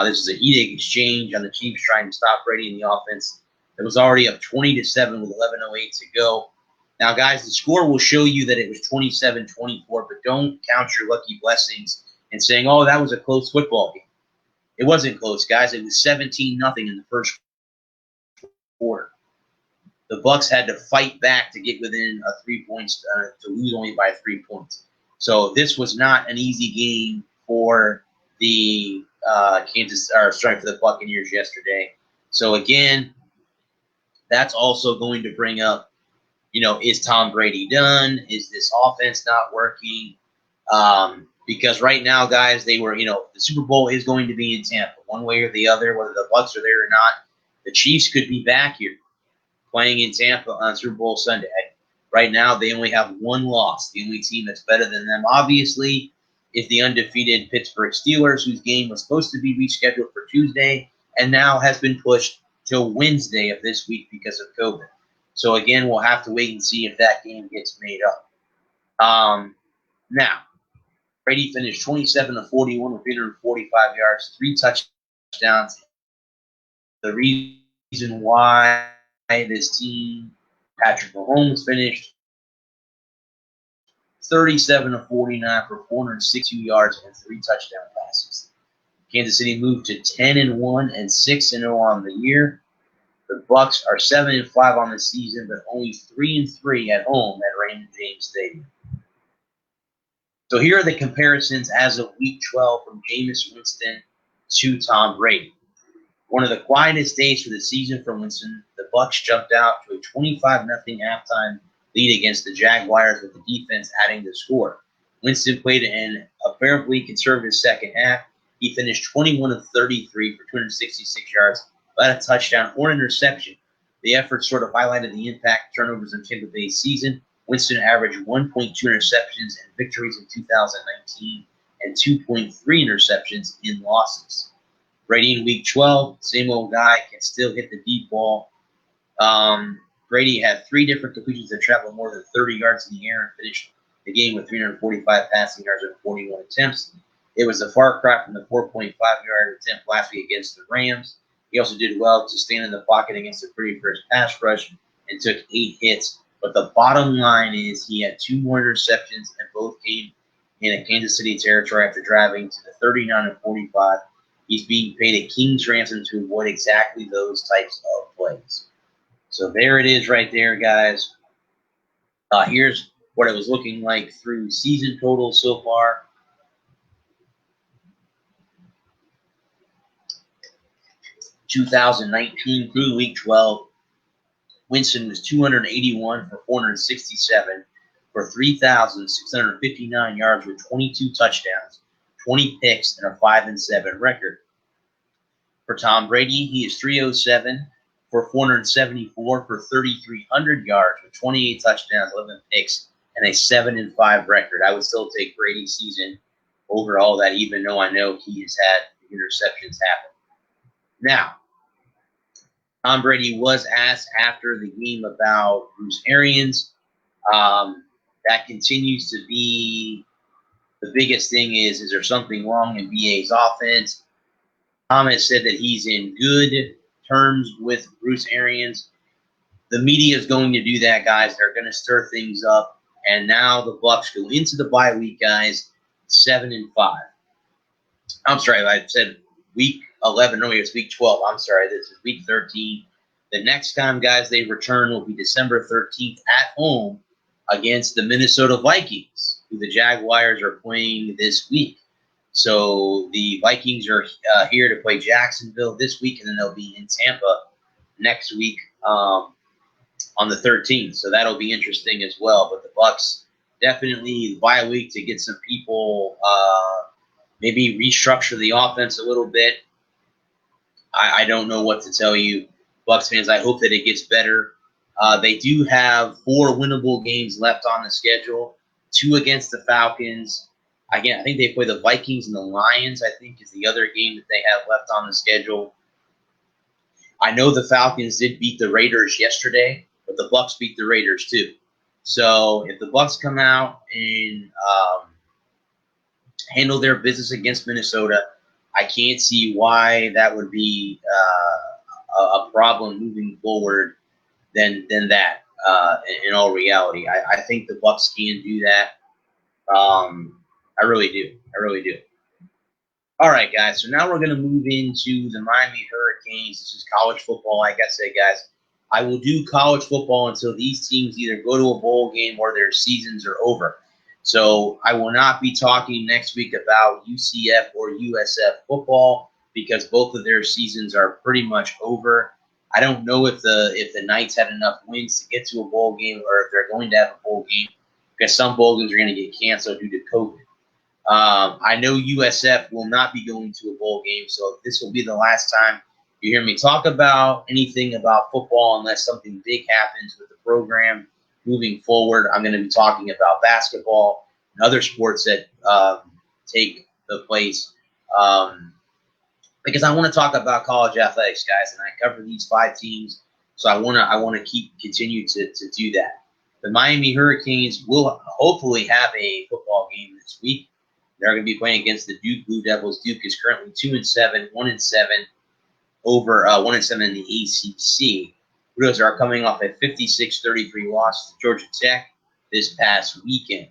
This is a heated exchange on the Chiefs trying to stop Brady in the offense. It was already up 20-7 with 11:08 to go. Now, guys, the score will show you that it was 27-24, but don't count your lucky blessings and saying, oh, that was a close football game. It wasn't close, guys. It was 17-0 in the first quarter. The Bucs had to fight back to get within 3 points, to lose only by 3 points. So this was not an easy game for the for the Buccaneers yesterday. So again, that's also going to bring up, is Tom Brady done? Is this offense not working? Because right now, guys, they were, the Super Bowl is going to be in Tampa, one way or the other, whether the Bucs are there or not. The Chiefs could be back here playing in Tampa on Super Bowl Sunday. Right now, they only have 1 loss. The only team that's better than them, obviously, is the undefeated Pittsburgh Steelers, whose game was supposed to be rescheduled for Tuesday and now has been pushed till Wednesday of this week because of COVID. So again, we'll have to wait and see if that game gets made up. Now, Brady finished 27 of 41 with 345 yards, 3 touchdowns. The reason why this team, Patrick Mahomes, finished 37 of 49 for 462 yards and 3 touchdown passes. Kansas City moved to 10-1 and 6-0 on the year. The Bucs are 7-5 on the season, but only 3-3 at home at Raymond James Stadium. So here are the comparisons as of Week 12 from Jameis Winston to Tom Brady. One of the quietest days for the season for Winston, the Bucs jumped out to a 25-0 halftime lead against the Jaguars with the defense adding the score. Winston played in a fairly conservative second half. He finished 21 of 33 for 266 yards, without a touchdown or interception. The effort sort of highlighted the impact turnovers in Tampa Bay's season. Winston averaged 1.2 interceptions in victories in 2019 and 2.3 interceptions in losses. Brady in Week 12, same old guy, can still hit the deep ball. Brady had 3 different completions that traveled more than 30 yards in the air and finished the game with 345 passing yards and 41 attempts. It was a far cry from the 4.5-yard attempt last week against the Rams. He also did well to stand in the pocket against the pretty first pass rush and took 8 hits. But the bottom line is he had 2 more interceptions, and both came in a Kansas City territory after driving to the 39-45. He's being paid a king's ransom to avoid exactly those types of plays. So there it is right there, guys. Here's what it was looking like through season totals so far. (2019) through Week 12, Winston was 281 for 467 for 3,659 yards with 22 touchdowns, 20 picks, and a 5-7 record. For Tom Brady, he is 307 for 474 for 3,300 yards with 28 touchdowns, 11 picks, and a 7-5 record. I would still take Brady's season over all that, even though I know he has had interceptions happen. Now, Tom Brady was asked after the game about Bruce Arians. That continues to be the biggest thing is there something wrong in BA's offense? Tom has said that he's in good terms with Bruce Arians. The media is going to do that, guys. They're going to stir things up. And now the Bucs go into the bye week, guys, 7-5. I'm sorry, I said week 11. No, it's week 12. I'm sorry, this is week 13. The next time, guys, they return will be December 13th at home against the Minnesota Vikings, who the Jaguars are playing this week. So the Vikings are here to play Jacksonville this week, and then they'll be in Tampa next week on the 13th. So that'll be interesting as well. But the Bucs definitely bye week to get some people maybe restructure the offense a little bit. I don't know what to tell you, Bucs fans. I hope that it gets better. They do have 4 winnable games left on the schedule, 2 against the Falcons. Again, I think they play the Vikings and the Lions, I think, is the other game that they have left on the schedule. I know the Falcons did beat the Raiders yesterday, but the Bucs beat the Raiders too. So if the Bucs come out and handle their business against Minnesota, I can't see why that would be a problem moving forward than that. In all reality, I think the Bucs can do that. I really do. I really do. All right, guys. So now we're going to move into the Miami Hurricanes. This is college football. Like I said, guys, I will do college football until these teams either go to a bowl game or their seasons are over. So I will not be talking next week about UCF or USF football because both of their seasons are pretty much over. I don't know if the Knights had enough wins to get to a bowl game or if they're going to have a bowl game because some bowl games are going to get canceled due to COVID. I know USF will not be going to a bowl game, so this will be the last time you hear me talk about anything about football unless something big happens with the program moving forward. I'm going to be talking about basketball and other sports that take the place because I want to talk about college athletics, guys, and I cover these 5 teams So I wanna continue to do that. The Miami Hurricanes will hopefully have a football game this week. They're going to be playing against the Duke Blue Devils. Duke is currently 2-7, 1-7 over 1-7 in the ACC. Blue Devils are coming off a 56-33 loss to Georgia Tech this past weekend.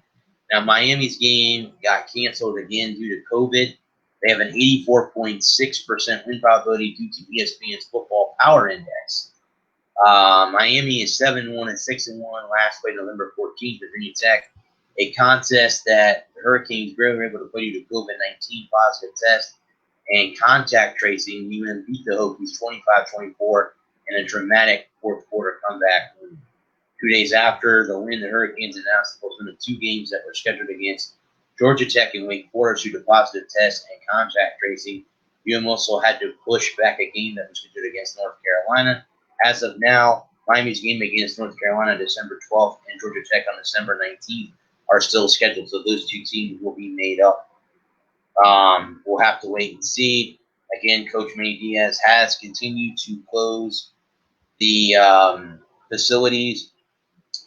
Now Miami's game got canceled again due to COVID. They have an 84.6% win probability due to ESPN's Football Power Index. Miami is 7-1 and 6-1. Last played November 14th, Virginia Tech, a contest that the Hurricanes barely were able to play due to COVID-19 positive test and contact tracing. UM beat the Hokies 25-24 in a dramatic fourth quarter comeback win. 2 days after the win, the Hurricanes announced the postponement of 2 games that were scheduled against Georgia Tech and Wake Forest due to positive tests and contact tracing. UM also had to push back a game that was scheduled against North Carolina. As of now, Miami's game against North Carolina December 12th and Georgia Tech on December 19th are still scheduled, so those 2 teams will be made up. We'll have to wait and see. Again, Coach Manny Diaz has continued to close the facilities,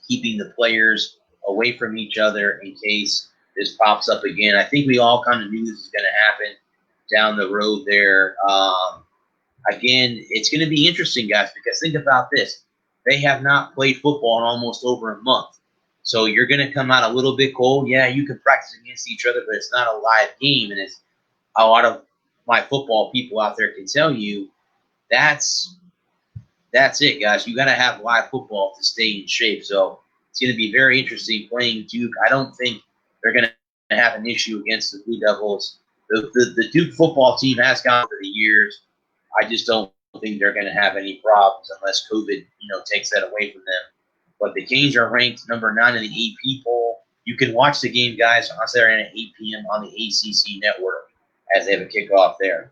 keeping the players away from each other in case this pops up again. I think we all kind of knew this was going to happen down the road there. Again, it's going to be interesting, guys, because think about this. They have not played football in almost over a month. So you're going to come out a little bit cold. Yeah, you can practice against each other, but it's not a live game. And as a lot of my football people out there can tell you, that's it, guys. You got to have live football to stay in shape. So it's going to be very interesting playing Duke. I don't think they're going to have an issue against the Blue Devils. The Duke football team has gone over the years. I just don't think they're going to have any problems unless COVID, takes that away from them. But the Canes are ranked number 9 in the AP poll. You can watch the game, guys, on Saturday at 8 p.m. on the ACC network as they have a kickoff there.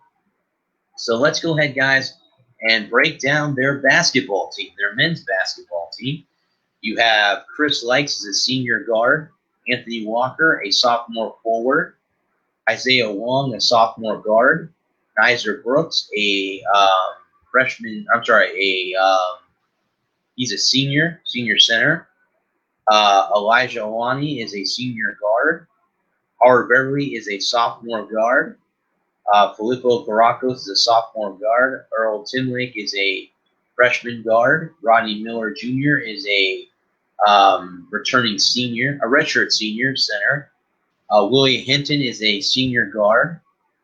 So let's go ahead, guys, and break down their basketball team, their men's basketball team. You have Chris Lykes as a senior guard, Anthony Walker, a sophomore forward, Isaiah Wong, a sophomore guard, Nizer Brooks, a freshman. He's a senior center. Elijah Alani is a senior guard. Howard Beverly is a sophomore guard. Filippo Caracos is a sophomore guard. Earl Timlake is a freshman guard. Rodney Miller Jr. is a returning senior, a redshirt senior center. Willie Hinton is a senior guard.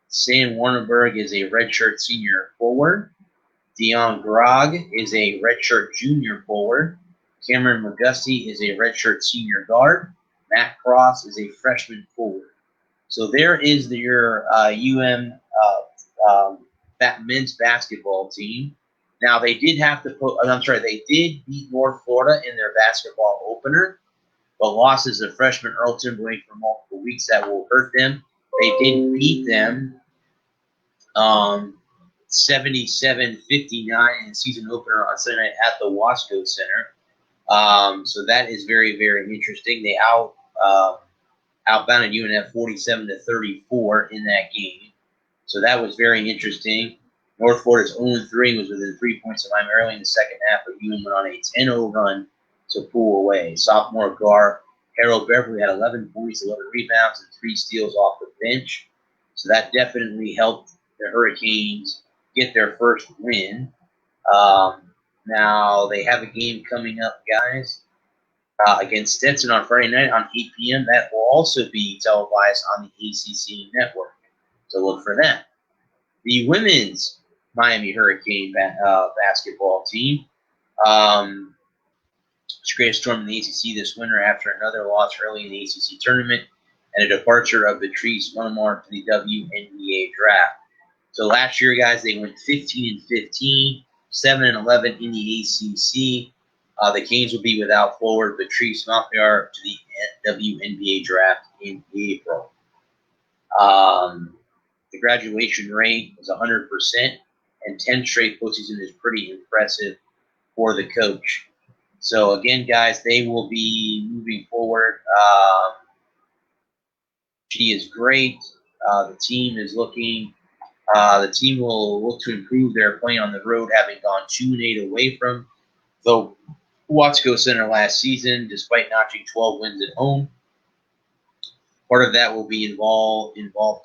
Sam Warrenberg is a redshirt senior forward. Dion Grog is a redshirt junior forward. Cameron McGusty is a redshirt senior guard. Matt Cross is a freshman forward. So there is your men's basketball team. Now they did they did beat North Florida in their basketball opener, but lost as a freshman Earl Timberlake for multiple weeks. That will hurt them. They did beat them 77-59 in the season opener on Sunday night at the Wasco Center. So that is very, very interesting. They outbounded UNF 47-34 in that game. So that was very interesting. North Florida's 0-3 was within 3 points of Miami early in the second half, but UM went on a 10-0 run to pull away. Sophomore guard Harold Beverly had 11 points, 11 rebounds, and 3 steals off the bench. So that definitely helped the Hurricanes get their first win. Now they have a game coming up, guys, against Stetson on Friday night on 8 p.m. That will also be televised on the ACC network. So look for that. The women's Miami Hurricane basketball team created a storm in the ACC this winter after another loss early in the ACC tournament and a departure of Patrice Monomar to the WNBA draft. So last year, guys, they went 15-15, 7-11 in the ACC. The Canes will be without forward Patrice Malfiar to the WNBA draft in April. The graduation rate is 100%, and 10 straight postseason is pretty impressive for the coach. So again, guys, they will be moving forward. She is great. The team is looking. The team will look to improve their play on the road, having gone 2-8 away from So Watsco Center last season, despite notching 12 wins at home, part of that will be involved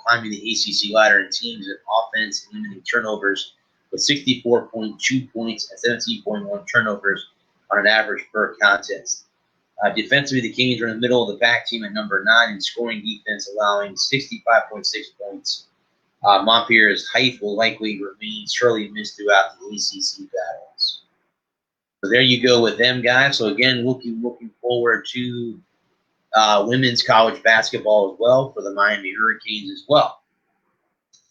climbing the ACC ladder in teams of offense and limiting turnovers with 64.2 points and 17.1 turnovers on an average per contest. Defensively, the Canes are in the middle of the pack team at number 9 in scoring defense, allowing 65.6 points. Montpelier's height will likely remain sorely missed throughout the ACC battles. So there you go with them, guys. So again, looking forward to women's college basketball as well for the Miami Hurricanes as well.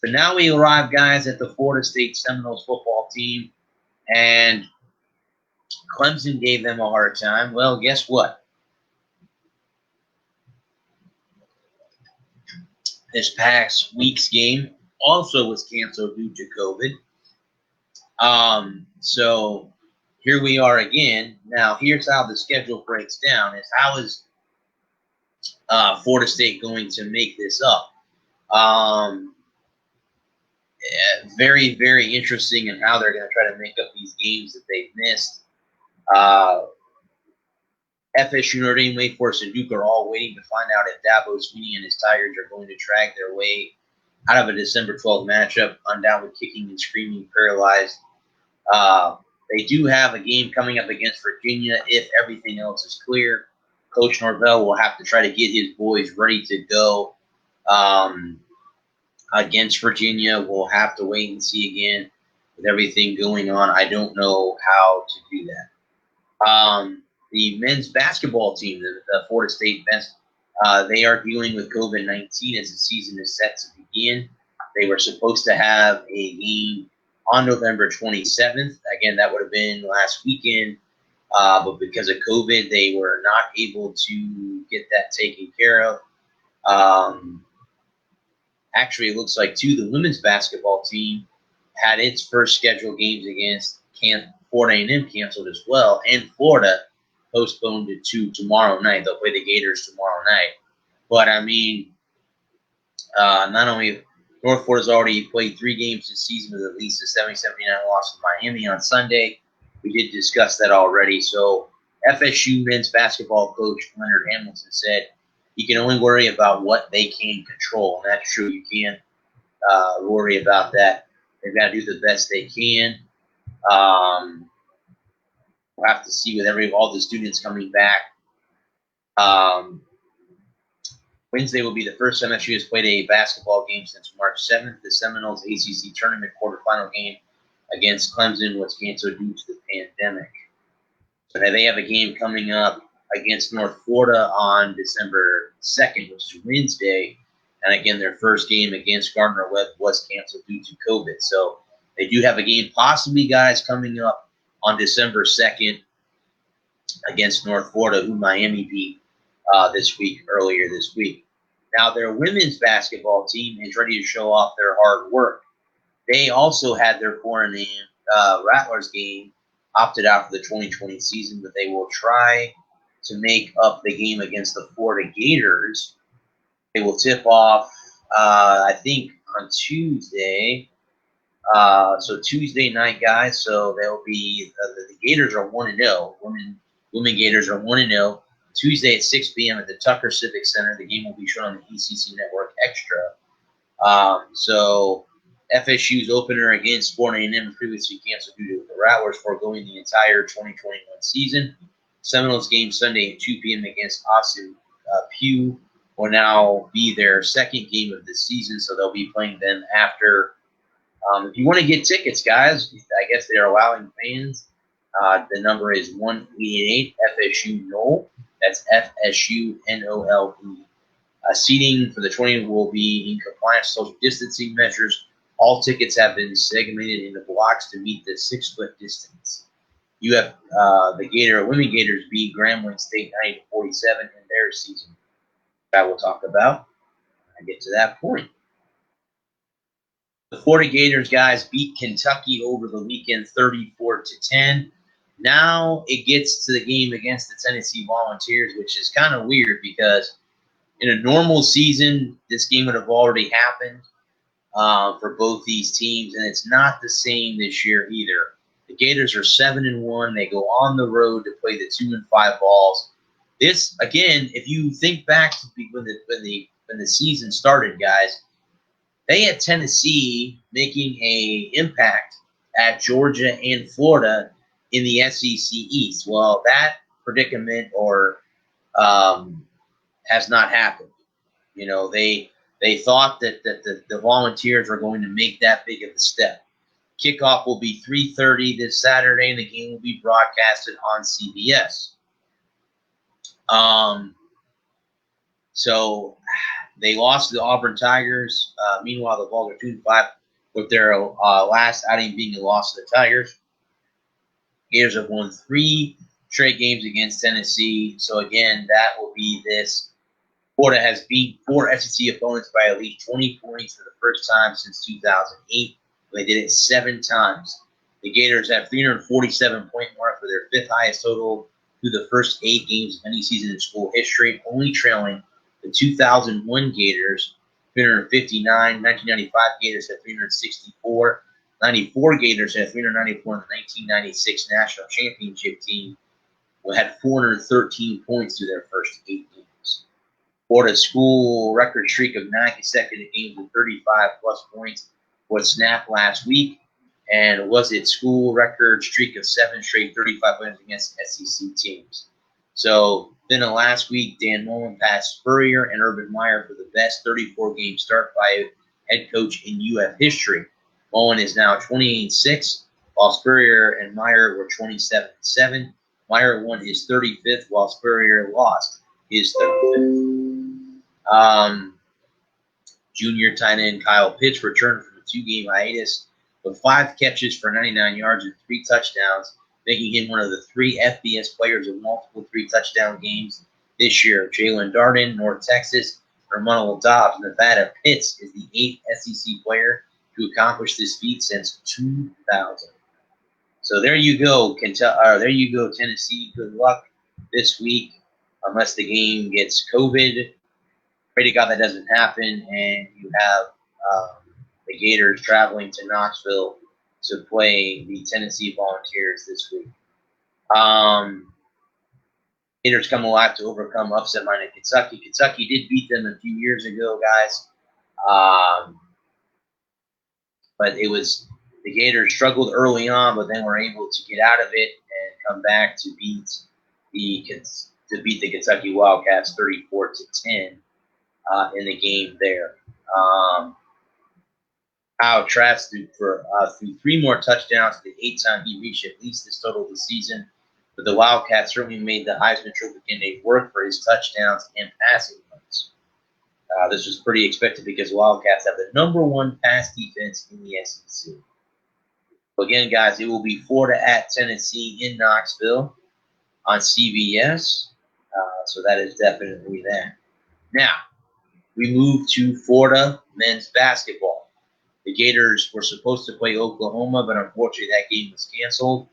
But now we arrive, guys, at the Florida State Seminoles football team, and Clemson gave them a hard time. Well, guess what? This past week's game also was canceled due to COVID. So here we are again. Now, here's how the schedule breaks down: is how is Florida State going to make this up? Very, very interesting in how they're going to try to make up these games that they've missed. FSU, Notre Dame, Wake Forest, and Duke are all waiting to find out if Dabo Swinney and his Tigers are going to drag their way out of a December 12th matchup, undoubtedly kicking and screaming, paralyzed. They do have a game coming up against Virginia if everything else is clear. Coach Norvell will have to try to get his boys ready to go against Virginia. We'll have to wait and see again with everything going on. I don't know how to do that. The men's basketball team, the Florida State Best, they are dealing with COVID-19 as the season is set to begin. They were supposed to have a game on November 27th. Again, that would have been last weekend, but because of COVID, they were not able to get that taken care of. Actually, it looks like, too, the women's basketball team had its first scheduled games against Florida A&M canceled as well, and Florida postponed it to tomorrow night. They'll play the Gators tomorrow night. But, I mean, not only North Florida's already played 3 games this season with at least a 70-79 loss to Miami on Sunday. We did discuss that already. So FSU men's basketball coach Leonard Hamilton said you can only worry about what they can control. And that's true. You can't worry about that. They've got to do the best they can. We'll have to see with all the students coming back. Wednesday will be the first time FSU has played a basketball game since March 7th. The Seminoles ACC tournament quarterfinal game against Clemson was canceled due to the pandemic. So they have a game coming up against North Florida on December 2nd, which is Wednesday. And again, their first game against Gardner-Webb was canceled due to COVID. So they do have a game possibly, guys, coming up on December 2nd against North Florida, who Miami beat earlier this week. Now, their women's basketball team is ready to show off their hard work. They also had their 4-name Rattlers game opted out for the 2020 season, but they will try to make up the game against the Florida Gators. They will tip off, I think, on Tuesday. So Tuesday night, guys. So they'll be the Gators are 1-0. Women Gators are 1-0. Tuesday at 6 p.m. at the Tucker Civic Center. The game will be shown on the ECC Network Extra. So FSU's opener against Florida A&M previously canceled due to the Rattlers foregoing the entire 2021 season. Seminoles game Sunday at 2 p.m. against Austin Peay will now be their second game of the season, so they'll be playing them after. If you want to get tickets, guys, I guess they're allowing fans. The number is 188 FSU NOLE. That's FSU NOLE. Seating for the 20 will be in compliance with social distancing measures. All tickets have been segmented into blocks to meet the 6-foot distance. You have the women Gators beat Grambling State 90-47 in their season. I will talk about when I get to that point. The Florida Gators, guys, beat Kentucky over the weekend 34-10. Now it gets to the game against the Tennessee Volunteers, which is kind of weird because in a normal season, this game would have already happened for both these teams, and it's not the same this year either. The Gators are 7-1. They go on the road to play the 2-5 Vols. This again, if you think back to when the season started, guys, they had Tennessee making a impact at Georgia and Florida in the SEC East. Well, that predicament has not happened. You know, they thought that the Volunteers were going to make that big of a step. Kickoff will be 3:30 this Saturday, and the game will be broadcasted on CBS. So they lost to the Auburn Tigers. Meanwhile, the Vols are 2-5 with their last outing being a loss to the Tigers. Gators have won 3 straight games against Tennessee. So again, that will be this. Florida has beat 4 SEC opponents by at least 20 points for the first time since 2008. They did it 7 times. The Gators have 347-point mark for their 5th highest total through the first 8 games of any season in school history, only trailing the 2001 Gators, 359. 1995 Gators had 364. 94 Gators had 394, and the 1996 National Championship team had 413 points through their first 8 games. Florida's school record streak of 9 consecutive games with 35-plus points was snapped last week, and was its school record streak of 7 straight 35 wins against SEC teams. So then last week, Dan Mullen passed Spurrier and Urban Meyer for the best 34-game start by a head coach in UF history. Mullen is now 28-6, while Spurrier and Meyer were 27-7. Meyer won his 35th, while Spurrier lost his 35th. Junior tight end Kyle Pitts returned from a 2-game hiatus with 5 catches for 99 yards and 3 touchdowns, making him one of the 3 FBS players with multiple 3-touchdown games this year. Jalen Darden, North Texas, Ermanel Dobbs, Nevada. Pitts is the 8th SEC player to accomplish this feat since 2000. So there you go, there you go, Tennessee. Good luck this week, unless the game gets COVID. Pray to God that doesn't happen, and you have the Gators traveling to Knoxville to play the Tennessee Volunteers this week. Gators come alive to overcome upset-minded Kentucky. Kentucky did beat them a few years ago, guys. But it was the Gators struggled early on, but then were able to get out of it and come back to beat the Kentucky Wildcats 34-10 in the game there. Kyle Trask threw 3 more touchdowns, the 8th time he reached at least this total this season. But the Wildcats certainly made the Heisman Trophy candidate work for his touchdowns and passing yards. This was pretty expected because Wildcats have the #1 pass defense in the SEC. So again, guys, it will be Florida at Tennessee in Knoxville on CBS. So that is definitely that. Now, we move to Florida men's basketball. The Gators were supposed to play Oklahoma, but unfortunately that game was canceled.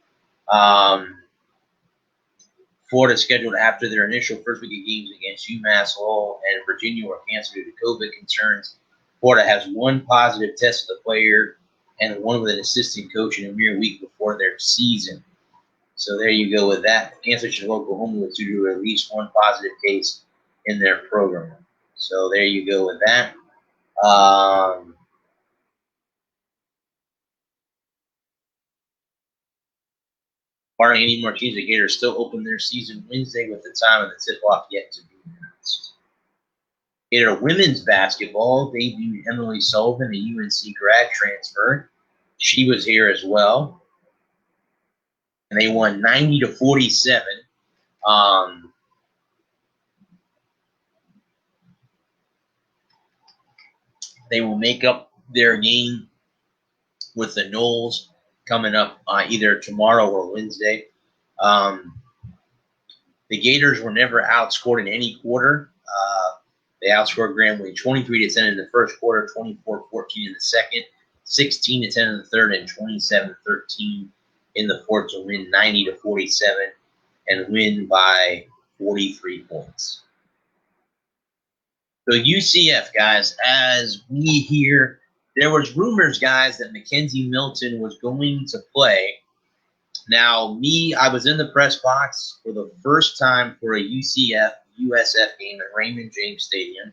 Florida scheduled after their initial first week of games against UMass Lowell and Virginia were canceled due to COVID concerns. Florida has 1 positive test of the player and 1 with an assistant coach in a mere week before their season. So there you go with that. The cancellation of Oklahoma was due to at least 1 positive case in their program. So there you go with that. Barring any more teams, the Gators still open their season Wednesday with the time of the tip-off yet to be announced. Gator women's basketball debuted Emily Sullivan, a UNC grad transfer. She was here as well. And they won 90-47. They will make up their game with the Noles coming up either tomorrow or Wednesday. The Gators were never outscored in any quarter. They outscored Grambling 23-10 in the first quarter, 24-14 in the second, 16-10 in the third, and 27-13 in the fourth to win 90-47 and win by 43 points. So UCF, guys, as we hear, there was rumors, guys, that Mackenzie Milton was going to play Now, I was in the press box for the first time for a USF game at Raymond James Stadium.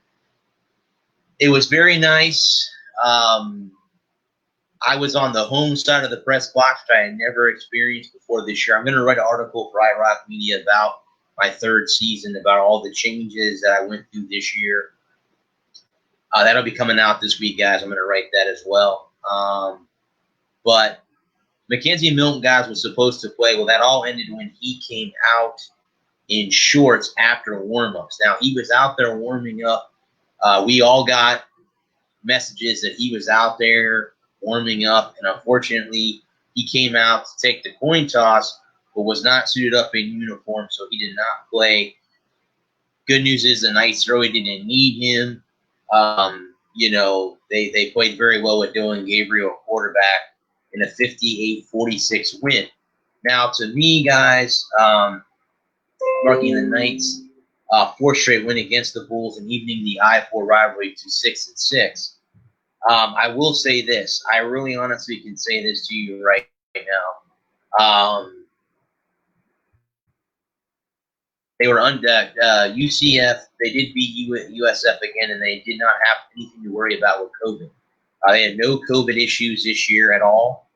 It was very nice. I was on the home side of the press box, which I had never experienced before this year. I'm going to write an article for iRock Media about my third season, about all the changes that I went through this year. That'll be coming out this week, guys. I'm going to write that as well. But Mackenzie Milton, guys, was supposed to play. Well, that all ended when he came out in shorts after warm-ups. Now, he was out there warming up. We all got messages that he was out there warming up, and unfortunately, he came out to take the coin toss, but was not suited up in uniform, so he did not play. Good news is the Knights really didn't need him. They played very well with Dylan Gabriel, quarterback, in a 58-46 win. Now, to me, guys, marking the Knights' fourth straight win against the Bulls and evening the I-4 rivalry to 6-6. I will say this. I really honestly can say this to you right now. They were UCF. They did beat USF again, and they did not have anything to worry about with COVID. They had no COVID issues this year at all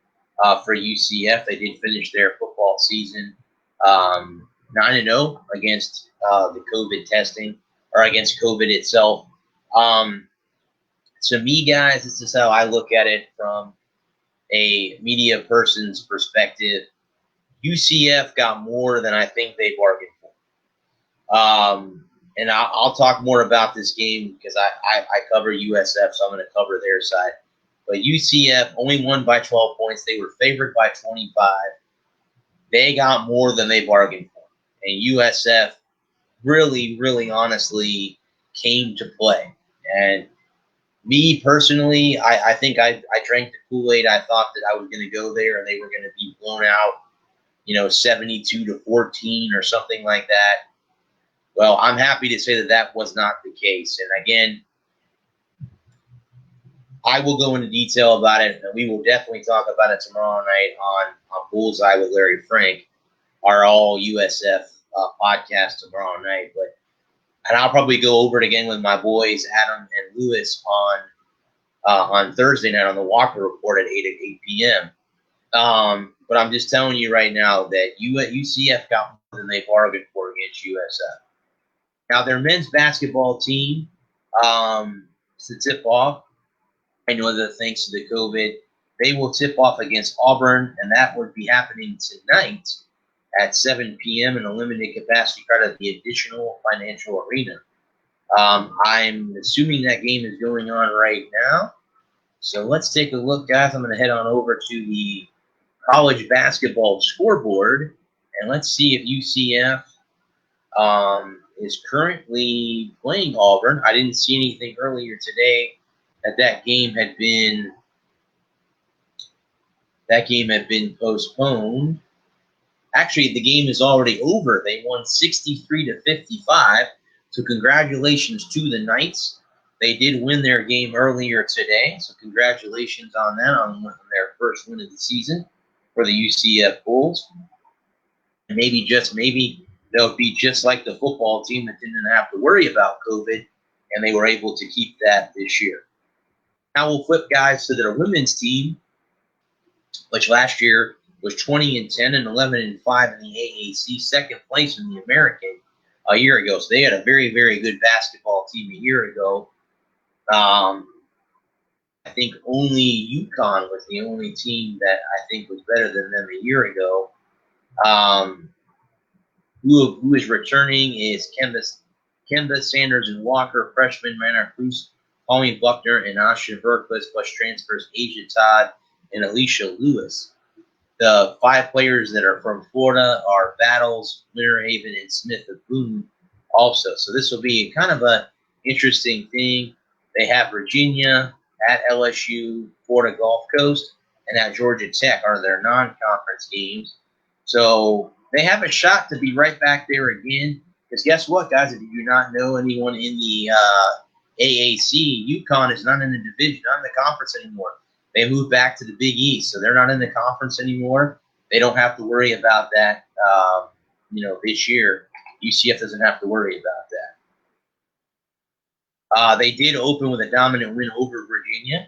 for UCF. They did finish their football season 9-0 against the COVID testing, or against COVID itself. To me, guys, this is how I look at it from a media person's perspective. UCF got more than I think they bargained for. And I'll talk more about this game because I cover USF, so I'm going to cover their side. But UCF only won by 12 points. They were favored by 25. They got more than they bargained for. And USF really, really honestly came to play. And me personally, I think I drank the Kool-Aid. I thought that I was going to go there and they were going to be blown out, 72-14 or something like that. Well, I'm happy to say that that was not the case. And again, I will go into detail about it, and we will definitely talk about it tomorrow night on Bullseye with Larry Frank, our all USF podcast tomorrow night. And I'll probably go over it again with my boys Adam and Lewis on Thursday night on the Walker Report at 8 p.m. But I'm just telling you right now that UCF got more than they bargained for against USF. Now, their men's basketball team, to tip off, I know that thanks to the COVID, they will tip off against Auburn, and that would be happening tonight at 7 p.m. in a limited capacity crowd at the Additional Financial Arena. I'm assuming that game is going on right now. So let's take a look, guys. I'm going to head on over to the college basketball scoreboard, and let's see if UCF is currently playing Auburn. I didn't see anything earlier today that game had been postponed. Actually, the game is already over. They won 63-55. So congratulations to the Knights. They did win their game earlier today. So congratulations on that, on their first win of the season for the UCF Bulls. And maybe they'll be just like the football team that didn't have to worry about COVID, and they were able to keep that this year. Now we'll flip, guys, to their women's team, which last year was 20-10 and 11-5 in the AAC, second place in the American a year ago. So they had a very, very good basketball team a year ago. I think only UConn was the only team that I think was better than them a year ago. Who is returning is Kemba Sanders and Walker, freshman Rana Cruz, Pauline Buckner, and Asha Berquist, plus transfers Asia Todd and Alicia Lewis. The 5 players that are from Florida are Battles, Winter Haven, and Smith of Boone also. So this will be kind of an interesting thing. They have Virginia at LSU, Florida Gulf Coast, and at Georgia Tech are their non-conference games. So they have a shot to be right back there again. Because guess what, guys? If you do not know anyone in the AAC, UConn is not in the division, not in the conference anymore. They moved back to the Big East, so they're not in the conference anymore. they don't have to worry about that. This year, UCF doesn't have to worry about that. They did open with a dominant win over Virginia,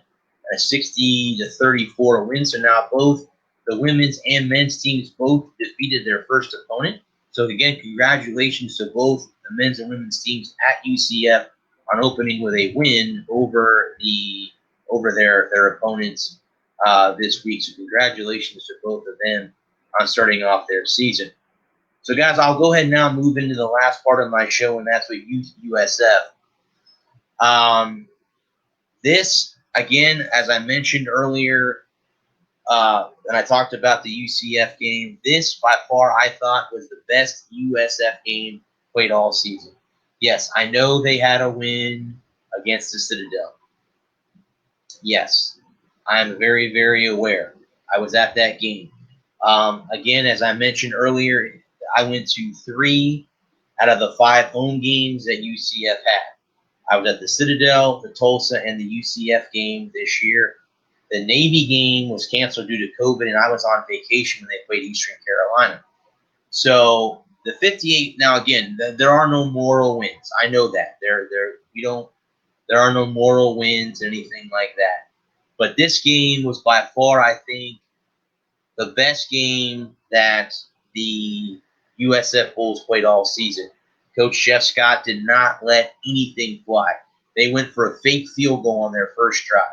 a 60-34 win. So now both the women's and men's teams both defeated their first opponent. So again, congratulations to both the men's and women's teams at UCF on opening with a win over their opponents this week. So congratulations to both of them on starting off their season. So guys, I'll go ahead and now move into the last part of my show, and that's with USF. This, again, as I mentioned earlier, and I talked about the UCF game, this by far I thought was the best USF game played all season. Yes, I know they had a win against the Citadel. Yes, I am very, very aware. I was at that game. Again, as I mentioned earlier, I went to 3 out of the 5 home games that UCF had. I was at the Citadel, the Tulsa, and the UCF game this year. The Navy game was canceled due to COVID, and I was on vacation when they played Eastern Carolina. So the 58. Now again, there are no moral wins. I know that there are no moral wins, anything like that. But this game was by far, I think, the best game that the USF Bulls played all season. Coach Jeff Scott did not let anything fly. They went for a fake field goal on their first drive.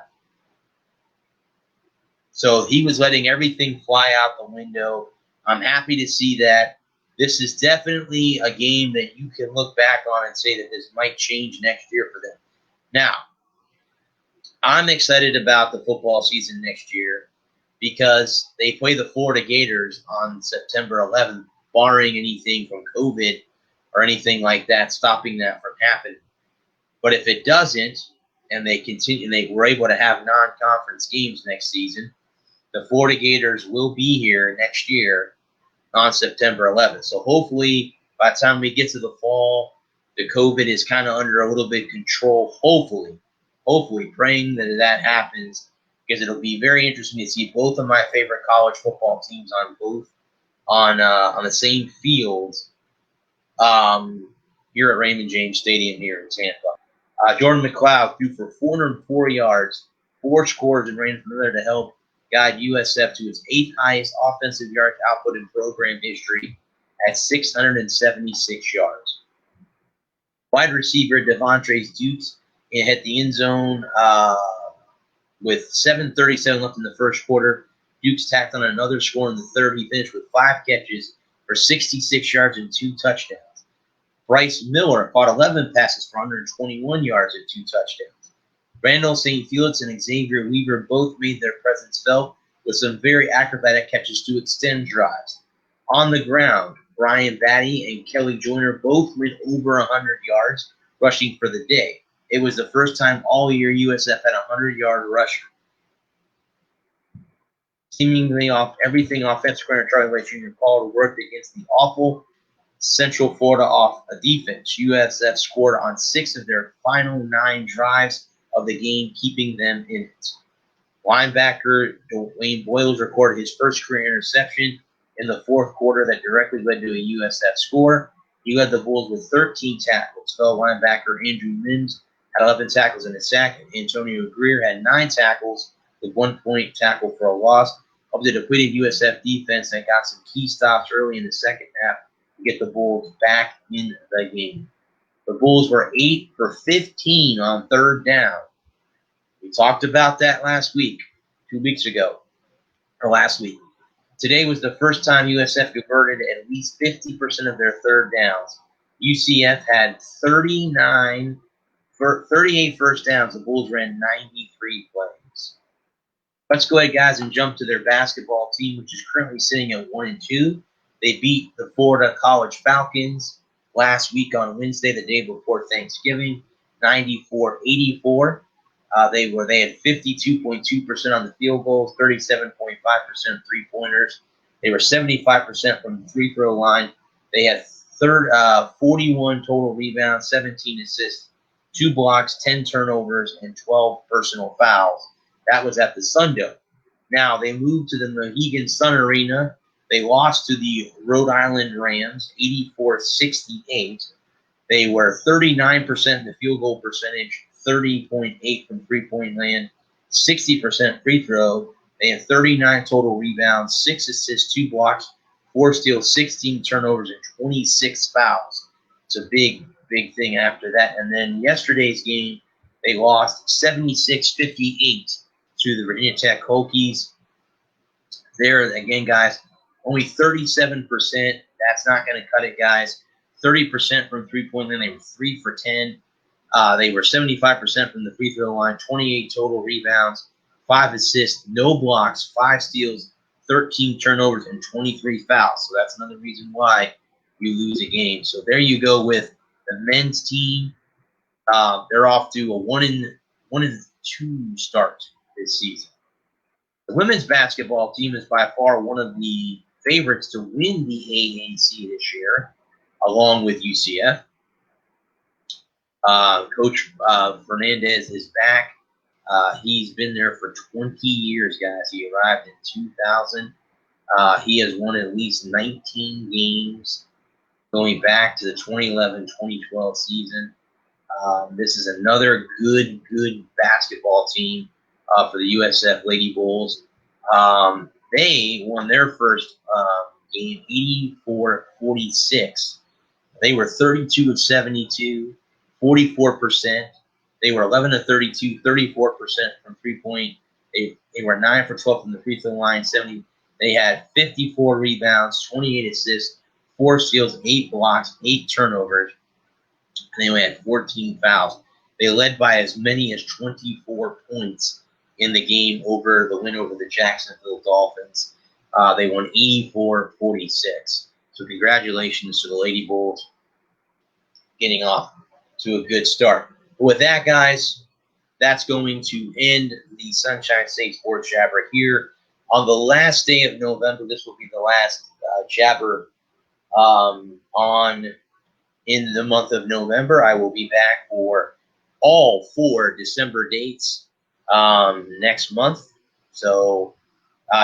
So he was letting everything fly out the window. I'm happy to see that. This is definitely a game that you can look back on and say that this might change next year for them. Now, I'm excited about the football season next year because they play the Florida Gators on September 11th, barring anything from COVID or anything like that, stopping that from happening. But if it doesn't, and they continue, and they were able to have non-conference games next season, the Florida Gators will be here next year on September 11th. So hopefully, by the time we get to the fall, the COVID is kind of under a little bit of control. Hopefully, praying that happens, because it'll be very interesting to see both of my favorite college football teams on the same fields here at Raymond James Stadium here in Tampa. Jordan McLeod threw for 404 yards, 4 scores, and ran from there to help guide USF to its 8th highest offensive yards output in program history at 676 yards. Wide receiver Devontae Dukes hit the end zone with 7:37 left in the first quarter. Dukes tacked on another score in the third. He finished with 5 catches for 66 yards and 2 touchdowns. Bryce Miller caught 11 passes for 121 yards and 2 touchdowns. Randall St. Felix and Xavier Weaver both made their presence felt with some very acrobatic catches to extend drives. On the ground, Brian Batty and Kelly Joyner both went over 100 yards rushing for the day. It was the first time all year USF had a 100-yard rusher. Seemingly off everything offensive coordinator Charlie Weis Jr. called worked against the awful Central Florida defense. USF scored on 6 of their final 9 drives of the game, keeping them in it. Linebacker Dwayne Boyles recorded his first career interception in the fourth quarter that directly led to a USF score. He led the Bulls with 13 tackles. Fellow linebacker Andrew Mims had 11 tackles and a sack. Antonio Greer had 9 tackles with 1 point tackle for a loss. Of the depleted USF defense that got some key stops early in the second half to get the Bulls back in the game. The Bulls were 8 for 15 on third down. We talked about that last week, 2 weeks ago, or last week. Today was the first time USF converted at least 50% of their third downs. UCF had 38 first downs. The Bulls ran 93 plays. Let's go ahead, guys, and jump to their basketball team, which is currently sitting at 1-2. They beat the Florida College Falcons last week on Wednesday, the day before Thanksgiving, 94-84. They had 52.2% on the field goals, 37.5% three-pointers. They were 75% from the free throw line. They had 41 total rebounds, 17 assists, 2 blocks, 10 turnovers, and 12 personal fouls. That was at the Sun Dome. Now, they moved to the Mohegan Sun Arena. They lost to the Rhode Island Rams 84-68. They were 39% in the field goal percentage, 30.8 from three-point land, 60% free throw. They had 39 total rebounds, 6 assists, 2 blocks, 4 steals, 16 turnovers, and 26 fouls. It's a big, big thing after that. And then yesterday's game, they lost 76-58 to the Virginia Tech Hokies. There, again, guys, only 37%. That's not going to cut it, guys. 30% from three-point line. They were 3 for 10. They were 75% from the free throw line, 28 total rebounds, 5 assists, no blocks, 5 steals, 13 turnovers, and 23 fouls. So that's another reason why you lose a game. So there you go with the men's team. They're off to a 1-2 start this season. The women's basketball team is by far one of the favorites to win the AAC this year, along with UCF. Coach Fernandez is back. He's been there for 20 years, guys. He arrived in 2000. He has won at least 19 games going back to the 2011-2012 season. This is another good basketball team for the USF Lady Bulls. They won their first game 84-46. They were 32 of 72, 44%. They were 11 of 32, 34% from three-point. They were 9 for 12 from the free throw line. They had 54 rebounds, 28 assists, 4 steals, 8 blocks, 8 turnovers. And they only had 14 fouls. They led by as many as 24 points in the game over the win over the Jacksonville Dolphins. They won 84-46. So congratulations to the Lady Bulls getting off to a good start. But with that, guys, that's going to end the Sunshine State Sports Jabber here on the last day of November. This will be the last Jabber in the month of November. I will be back for all 4 December dates next month. So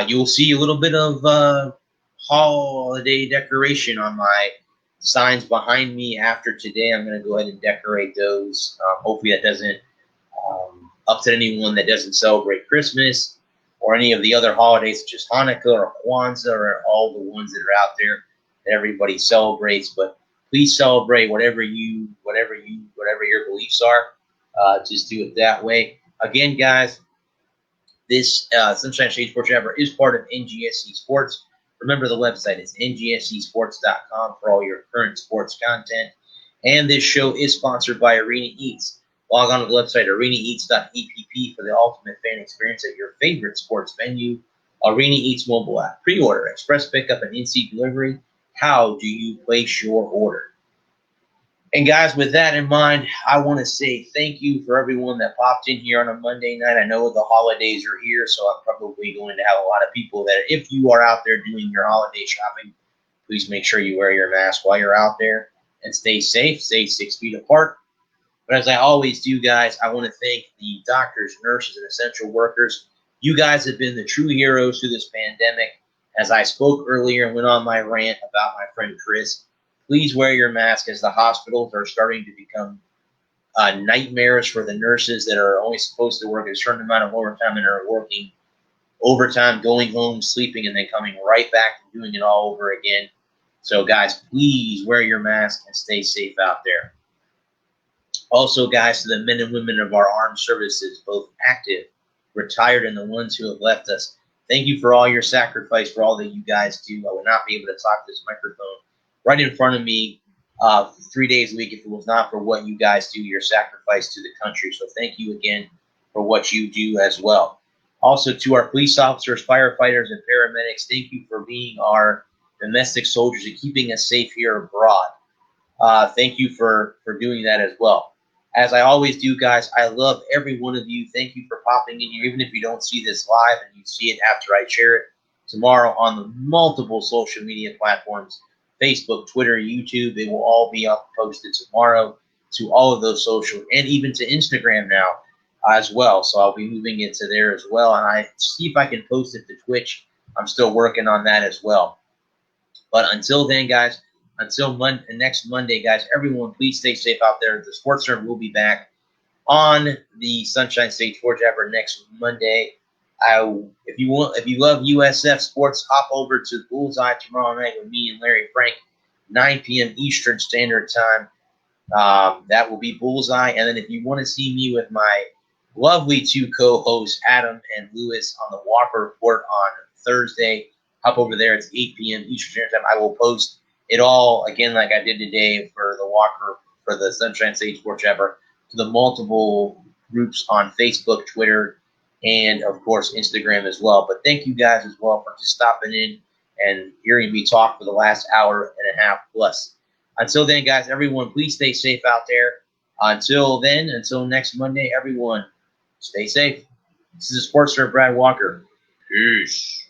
you'll see a little bit of holiday decoration on my signs behind me after today. I'm going to go ahead and decorate those. Hopefully that doesn't upset anyone that doesn't celebrate Christmas or any of the other holidays such as Hanukkah or Kwanzaa or all the ones that are out there that everybody celebrates. But please celebrate whatever your beliefs are. Just do it that way. Again, guys, this Sunshine State Sports Jabber is part of NGSC Sports. Remember, the website is ngscsports.com for all your current sports content. And this show is sponsored by Arena Eats. Log on to the website arenaeats.app for the ultimate fan experience at your favorite sports venue. Arena Eats mobile app. Pre-order, express pickup, and in-seat delivery. How do you place your order? And guys, with that in mind, I want to say thank you for everyone that popped in here on a Monday night. I know the holidays are here, so I'm probably going to have a lot of people that, if you are out there doing your holiday shopping, please make sure you wear your mask while you're out there and stay safe. Stay 6 feet apart. But as I always do, guys, I want to thank the doctors, nurses, and essential workers. You guys have been the true heroes through this pandemic. As I spoke earlier and went on my rant about my friend Chris, please wear your mask as the hospitals are starting to become nightmares for the nurses that are only supposed to work a certain amount of overtime and are working overtime, going home, sleeping, and then coming right back and doing it all over again. So, guys, please wear your mask and stay safe out there. Also, guys, to the men and women of our armed services, both active, retired, and the ones who have left us, thank you for all your sacrifice, for all that you guys do. I would not be able to talk to this microphone right in front of me 3 days a week if it was not for what you guys do, your sacrifice to the country. So thank you again for what you do as well. Also, to our police officers, firefighters, and paramedics, thank you for being our domestic soldiers and keeping us safe here abroad. Thank you for doing that as well. As I always do, guys, I love every one of you. Thank you for popping in here, even if you don't see this live and you see it after I share it tomorrow on the multiple social media platforms, Facebook, Twitter, YouTube. They will all be up posted tomorrow to all of those social, and even to Instagram now as well. So I'll be moving it to there as well. And I see if I can post it to Twitch. I'm still working on that as well. But until then, guys, until next Monday, guys, everyone, please stay safe out there. The Sports Center will be back on the Sunshine State Sports Jabber next Monday. If you love USF sports, hop over to Bullseye tomorrow night with me and Larry Frank, 9 p.m. Eastern Standard Time. That will be Bullseye. And then if you want to see me with my lovely two co-hosts, Adam and Lewis, on the Walker Report on Thursday, hop over there. It's 8 p.m. Eastern Standard Time. I will post it all again like I did today for the Walker, for the Sunshine State Sports Jabber, to the multiple groups on Facebook, Twitter, and of course Instagram as well. But thank you guys as well for just stopping in and hearing me talk for the last hour and a half plus. Until then, guys, everyone, please stay safe out there. Until then, until next Monday, everyone, stay safe. This is Sports Star Brad Walker. Peace.